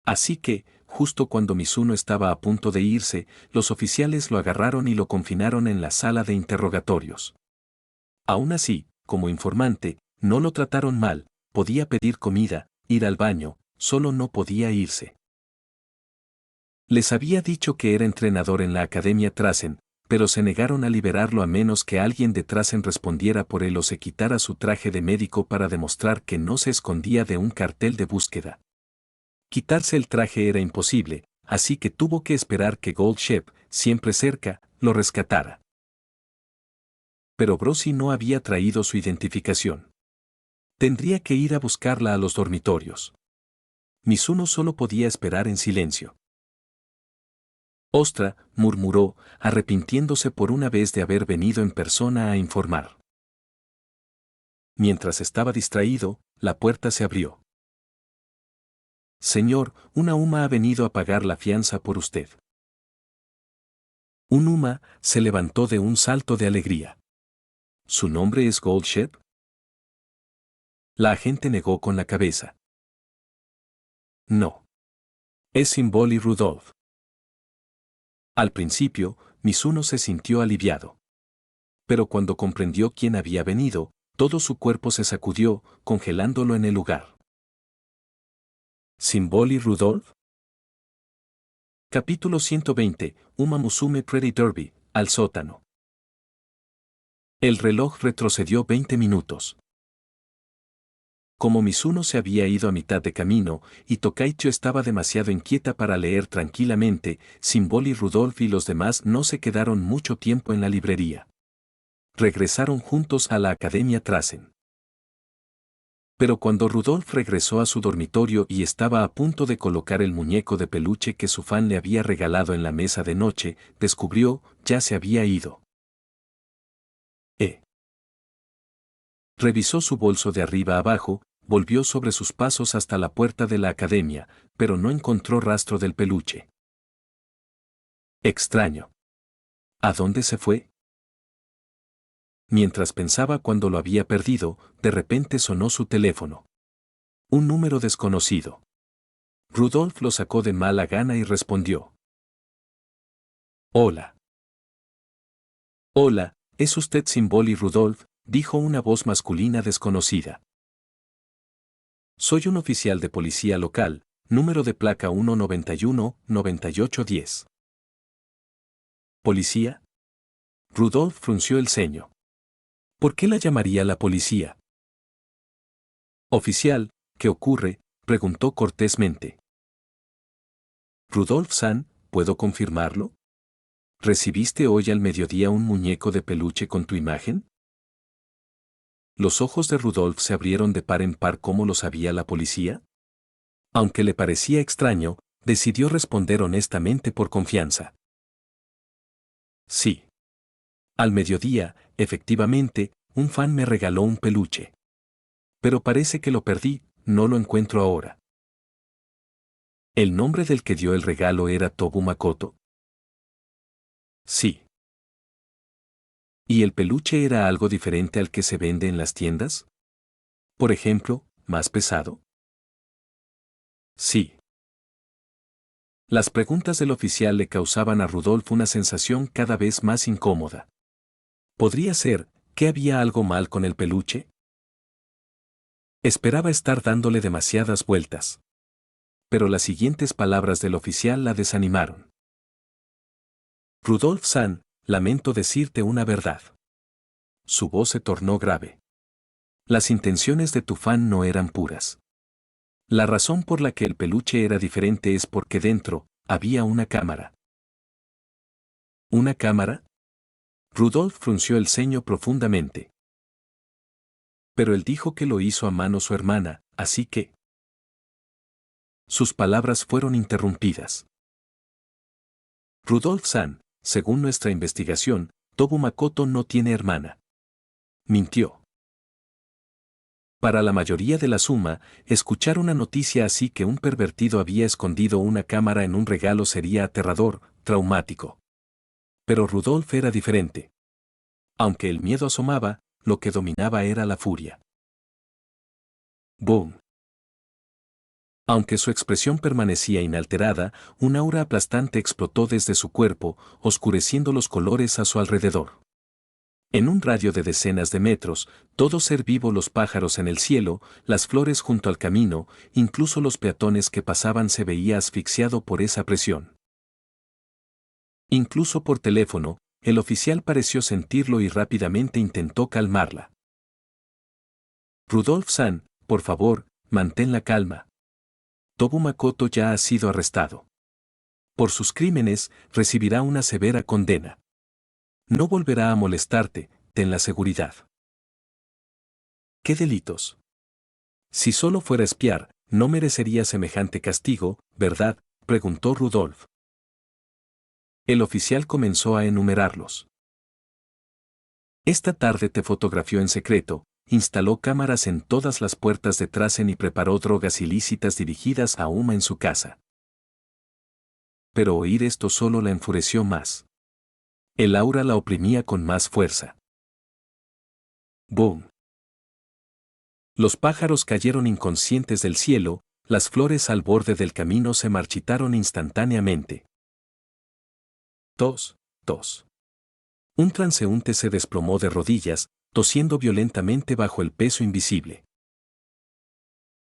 Así que, justo cuando Mizuno estaba a punto de irse, los oficiales lo agarraron y lo confinaron en la sala de interrogatorios. Aún así, como informante, no lo trataron mal, podía pedir comida, ir al baño, solo no podía irse. Les había dicho que era entrenador en la Academia Trasen, pero se negaron a liberarlo a menos que alguien de Trasen respondiera por él o se quitara su traje de médico para demostrar que no se escondía de un cartel de búsqueda. Quitarse el traje era imposible, así que tuvo que esperar que Gold Shep, siempre cerca, lo rescatara. Pero Brosy no había traído su identificación. Tendría que ir a buscarla a los dormitorios. Mizuno solo podía esperar en silencio. Ostra, murmuró, arrepintiéndose por una vez de haber venido en persona a informar. Mientras estaba distraído, la puerta se abrió. Señor, una Uma ha venido a pagar la fianza por usted. Un Uma se levantó de un salto de alegría. ¿Su nombre es Gold Shep? La agente negó con la cabeza. No. Es Symboli Rudolph. Al principio, Mizuno se sintió aliviado. Pero cuando comprendió quién había venido, todo su cuerpo se sacudió, congelándolo en el lugar. ¿Symboli Rudolph? Capítulo 120, Uma Musume Pretty Derby, al sótano. El reloj retrocedió 20 minutos. Como Mizuno se había ido a mitad de camino, y Tokaicho estaba demasiado inquieta para leer tranquilamente, Symboli Rudolph y los demás no se quedaron mucho tiempo en la librería. Regresaron juntos a la Academia Trasen. Pero cuando Rudolph regresó a su dormitorio y estaba a punto de colocar el muñeco de peluche que su fan le había regalado en la mesa de noche, descubrió, ya se había ido. Revisó su bolso de arriba abajo, volvió sobre sus pasos hasta la puerta de la academia, pero no encontró rastro del peluche. Extraño. ¿A dónde se fue? Mientras pensaba cuando lo había perdido, de repente sonó su teléfono. Un número desconocido. Rudolph lo sacó de mala gana y respondió. Hola. Hola, ¿es usted Symboli Rudolph?, dijo una voz masculina desconocida. Soy un oficial de policía local, número de placa 191-9810. ¿Policía? Rudolph frunció el ceño. ¿Por qué la llamaría la policía? Oficial, ¿qué ocurre?, preguntó cortésmente. Rudolph-san, ¿puedo confirmarlo? ¿Recibiste hoy al mediodía un muñeco de peluche con tu imagen? Los ojos de Rudolph se abrieron de par en par. ¿Cómo lo sabía la policía? Aunque le parecía extraño, decidió responder honestamente por confianza. Sí. Al mediodía, efectivamente, un fan me regaló un peluche. Pero parece que lo perdí, no lo encuentro ahora. ¿El nombre del que dio el regalo era Tobu Makoto? Sí. ¿Y el peluche era algo diferente al que se vende en las tiendas? Por ejemplo, ¿más pesado? Sí. Las preguntas del oficial le causaban a Rudolph una sensación cada vez más incómoda. ¿Podría ser que había algo mal con el peluche? Esperaba estar dándole demasiadas vueltas. Pero las siguientes palabras del oficial la desanimaron. Rudolph-san, lamento decirte una verdad. Su voz se tornó grave. Las intenciones de tu fan no eran puras. La razón por la que el peluche era diferente es porque dentro había una cámara. ¿Una cámara? Rudolph frunció el ceño profundamente. Pero él dijo que lo hizo a mano su hermana, así que... Sus palabras fueron interrumpidas. Rudolph-san, según nuestra investigación, Tobu Makoto no tiene hermana. Mintió. Para la mayoría de la suma, escuchar una noticia así que un pervertido había escondido una cámara en un regalo sería aterrador, traumático. Pero Rudolph era diferente. Aunque el miedo asomaba, lo que dominaba era la furia. ¡Boom! Aunque su expresión permanecía inalterada, un aura aplastante explotó desde su cuerpo, oscureciendo los colores a su alrededor. En un radio de decenas de metros, todo ser vivo, los pájaros en el cielo, las flores junto al camino, incluso los peatones que pasaban, se veía asfixiado por esa presión. Incluso por teléfono, el oficial pareció sentirlo y rápidamente intentó calmarla. Rudolph-san, por favor, mantén la calma. Tobu Makoto ya ha sido arrestado. Por sus crímenes, recibirá una severa condena. No volverá a molestarte, ten la seguridad. ¿Qué delitos? Si solo fuera espiar, no merecería semejante castigo, ¿verdad?, preguntó Rudolf. El oficial comenzó a enumerarlos. Esta tarde te fotografió en secreto, instaló cámaras en todas las puertas de Trasen y preparó drogas ilícitas dirigidas a Uma en su casa. Pero oír esto solo la enfureció más. El aura la oprimía con más fuerza. ¡Boom! Los pájaros cayeron inconscientes del cielo, las flores al borde del camino se marchitaron instantáneamente. Tos, tos. Un transeúnte se desplomó de rodillas, tosiendo violentamente bajo el peso invisible.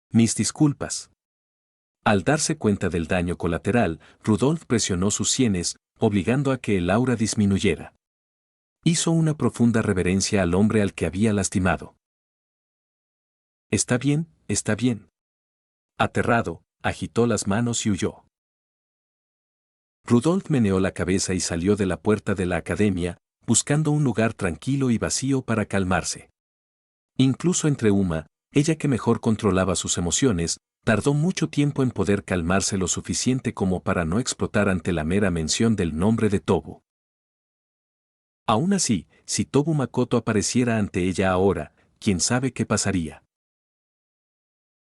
Mis disculpas. Al darse cuenta del daño colateral, Rudolf presionó sus sienes, obligando a que el aura disminuyera. Hizo una profunda reverencia al hombre al que había lastimado. Está bien, está bien. Aterrado, agitó las manos y huyó. Rudolf meneó la cabeza y salió de la puerta de la academia, buscando un lugar tranquilo y vacío para calmarse. Incluso entre Uma, ella que mejor controlaba sus emociones, tardó mucho tiempo en poder calmarse lo suficiente como para no explotar ante la mera mención del nombre de Tobu. Aún así, si Tobu Makoto apareciera ante ella ahora, quién sabe qué pasaría.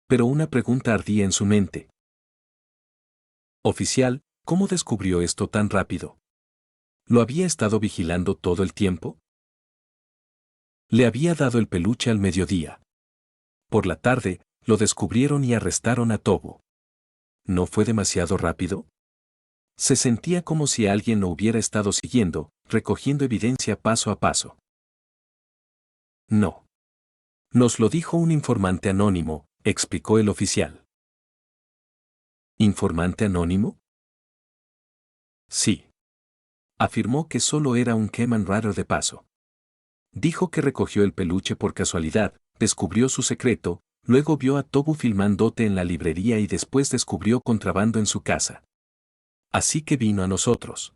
Pero una pregunta ardía en su mente. Oficial, ¿cómo descubrió esto tan rápido? ¿Lo había estado vigilando todo el tiempo? Le había dado el peluche al mediodía. Por la tarde, lo descubrieron y arrestaron a Tobu. ¿No fue demasiado rápido? Se sentía como si alguien lo hubiera estado siguiendo, recogiendo evidencia paso a paso. No. Nos lo dijo un informante anónimo, explicó el oficial. ¿Informante anónimo? Sí. Afirmó que solo era un Keman raro de paso. Dijo que recogió el peluche por casualidad, descubrió su secreto, luego vio a Tobu filmándote en la librería y después descubrió contrabando en su casa. Así que vino a nosotros.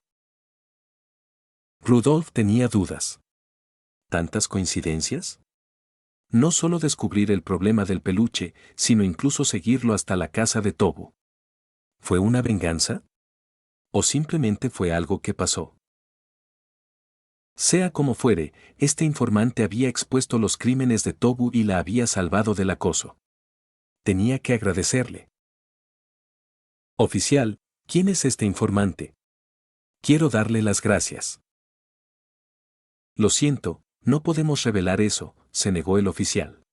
Rudolf tenía dudas. ¿Tantas coincidencias? No solo descubrir el problema del peluche, sino incluso seguirlo hasta la casa de Tobu. ¿Fue una venganza? ¿O simplemente fue algo que pasó? Sea como fuere, este informante había expuesto los crímenes de Tobu y la había salvado del acoso. Tenía que agradecerle. Oficial, ¿quién es este informante? Quiero darle las gracias. Lo siento, no podemos revelar eso, se negó el oficial.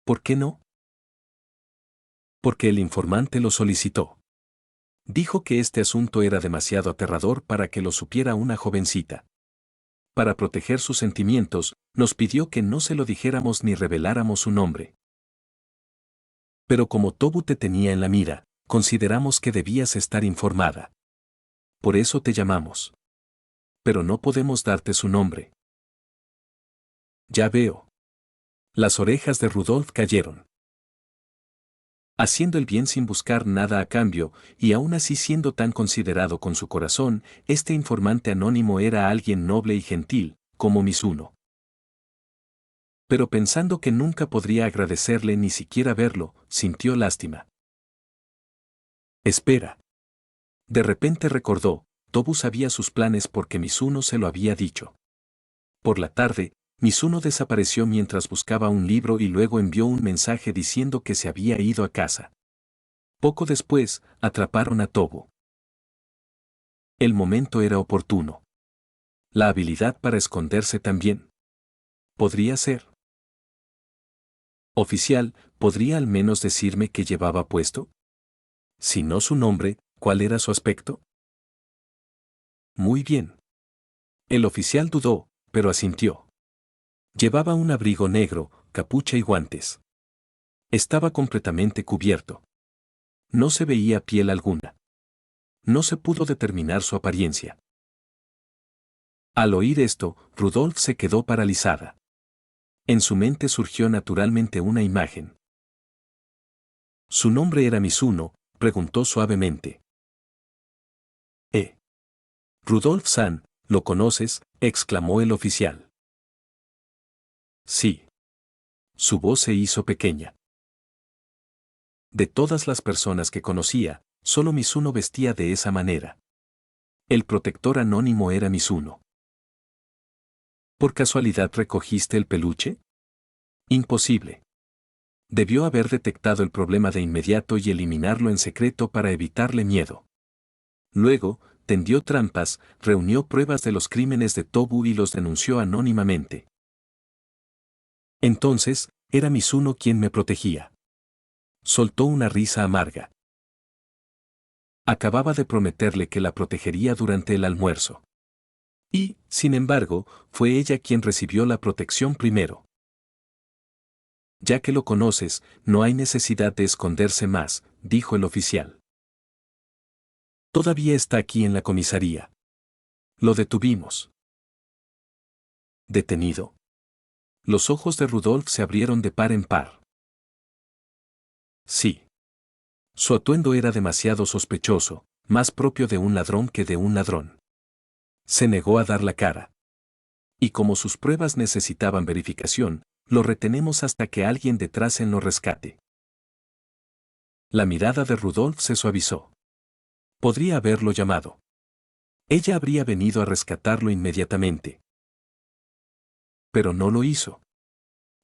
¿Por qué no? Porque el informante lo solicitó. Dijo que este asunto era demasiado aterrador para que lo supiera una jovencita. Para proteger sus sentimientos, nos pidió que no se lo dijéramos ni reveláramos su nombre. Pero como Tobu te tenía en la mira, consideramos que debías estar informada. Por eso te llamamos. Pero no podemos darte su nombre. Ya veo. Las orejas de Rudolf cayeron. Haciendo el bien sin buscar nada a cambio, y aún así siendo tan considerado con su corazón, este informante anónimo era alguien noble y gentil, como Mizuno. Pero pensando que nunca podría agradecerle ni siquiera verlo, sintió lástima. Espera. De repente recordó, Tobu sabía sus planes porque Mizuno se lo había dicho. Por la tarde, Mizuno desapareció mientras buscaba un libro y luego envió un mensaje diciendo que se había ido a casa. Poco después, atraparon a Tobu. El momento era oportuno. La habilidad para esconderse también. ¿Podría ser? Oficial, ¿podría al menos decirme qué llevaba puesto? Si no su nombre, ¿cuál era su aspecto? Muy bien. El oficial dudó, pero asintió. Llevaba un abrigo negro, capucha y guantes. Estaba completamente cubierto. No se veía piel alguna. No se pudo determinar su apariencia. Al oír esto, Rudolf se quedó paralizada. En su mente surgió naturalmente una imagen. ¿Su nombre era Mizuno?, preguntó suavemente. Rudolf San, ¿lo conoces?, exclamó el oficial. Sí. Su voz se hizo pequeña. De todas las personas que conocía, solo Mizuno vestía de esa manera. El protector anónimo era Mizuno. ¿Por casualidad recogiste el peluche? Imposible. Debió haber detectado el problema de inmediato y eliminarlo en secreto para evitarle miedo. Luego, tendió trampas, reunió pruebas de los crímenes de Tobu y los denunció anónimamente. Entonces, era Mizuno quien me protegía. Soltó una risa amarga. Acababa de prometerle que la protegería durante el almuerzo. Y, sin embargo, fue ella quien recibió la protección primero. Ya que lo conoces, no hay necesidad de esconderse más, dijo el oficial. Todavía está aquí en la comisaría. Lo detuvimos. ¿Detenido? Los ojos de Rudolf se abrieron de par en par. Sí. Su atuendo era demasiado sospechoso, más propio de un ladrón que de un ladrón. Se negó a dar la cara. Y como sus pruebas necesitaban verificación, lo retenemos hasta que alguien detrás lo rescate. La mirada de Rudolf se suavizó. Podría haberlo llamado. Ella habría venido a rescatarlo inmediatamente. Pero no lo hizo.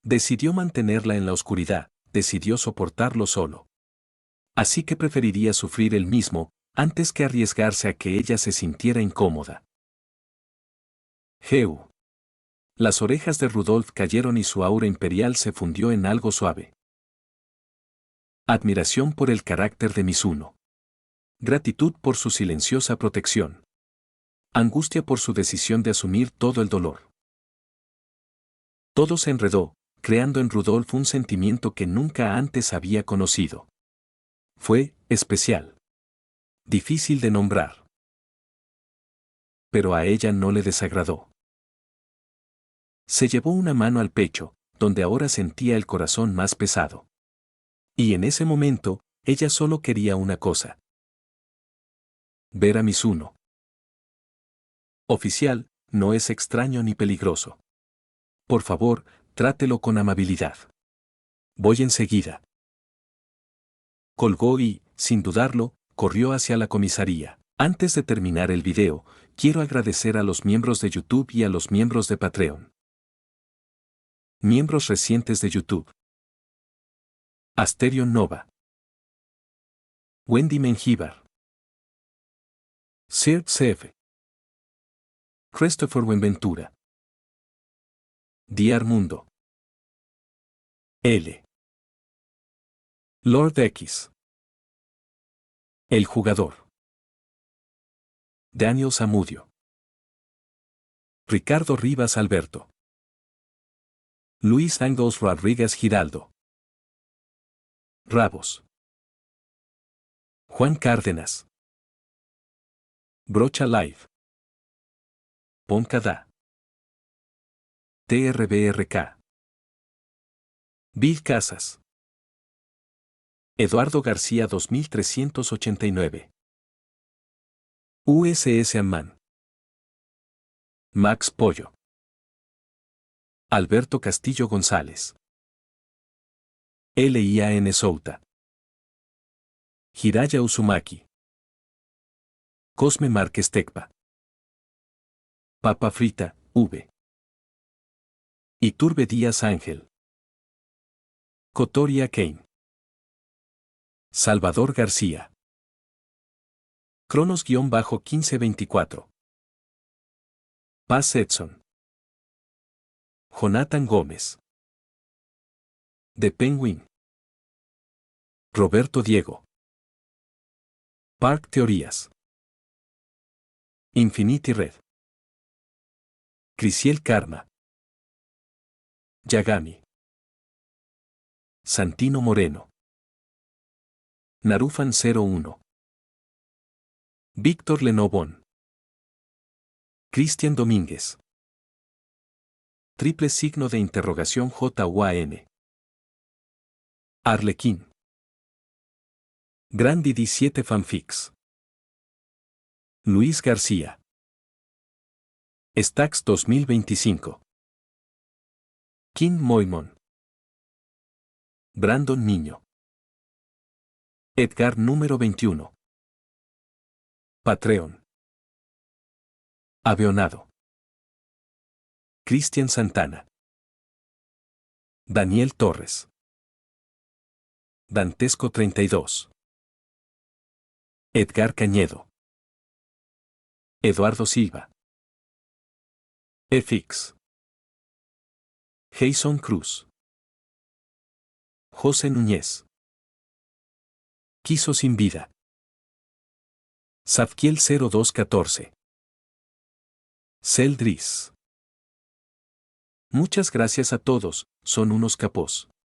Decidió mantenerla en la oscuridad, decidió soportarlo solo. Así que preferiría sufrir él mismo, antes que arriesgarse a que ella se sintiera incómoda. Heu. Las orejas de Rudolf cayeron y su aura imperial se fundió en algo suave. Admiración por el carácter de Mizuno. Gratitud por su silenciosa protección. Angustia por su decisión de asumir todo el dolor. Todo se enredó, creando en Rudolf un sentimiento que nunca antes había conocido. Fue especial. Difícil de nombrar. Pero a ella no le desagradó. Se llevó una mano al pecho, donde ahora sentía el corazón más pesado. Y en ese momento, ella solo quería una cosa. Ver a Mizuno. Oficial, no es extraño ni peligroso. Por favor, trátelo con amabilidad. Voy enseguida. Colgó y, sin dudarlo, corrió hacia la comisaría. Antes de terminar el video, quiero agradecer a los miembros de YouTube y a los miembros de Patreon. Miembros recientes de YouTube. Asterion Nova. Wendy Mengíbar. Sir Cef. Christopher Buenventura. Diar Mundo. L. Lord X. El jugador. Daniel Zamudio. Ricardo Rivas Alberto. Luis Angos Rodríguez Giraldo. Rabos. Juan Cárdenas. Brocha Live. Poncada. TRBRK. Bill Casas. Eduardo García 2389. USS Amman. Max Pollo. Alberto Castillo González. LIAN Souta. Hiraya Uzumaki. Cosme Márquez Tecpa. Papa Frita, V. Iturbe Díaz Ángel. Cotoria Kane. Salvador García. Cronos-1524. Paz Edson. Jonathan Gómez. The Penguin. Roberto Diego. Park Teorías. Infinity Red. Crisiel Karma. Yagami. Santino Moreno. Narufan 01. Víctor Lenovón. Cristian Domínguez. Triple signo de interrogación JUAN. Arlequín. Grandi 17 Fanfics. Luis García. Stax 2025. Kim Moimon. Brandon Niño. Edgar número 21. Patreon. Avionado. Cristian Santana. Daniel Torres. Dantesco 32. Edgar Cañedo. Eduardo Silva. FX. Jason Cruz. José Núñez. Quiso sin vida. Safkiel 0214. Celdris. Muchas gracias a todos, son unos capos.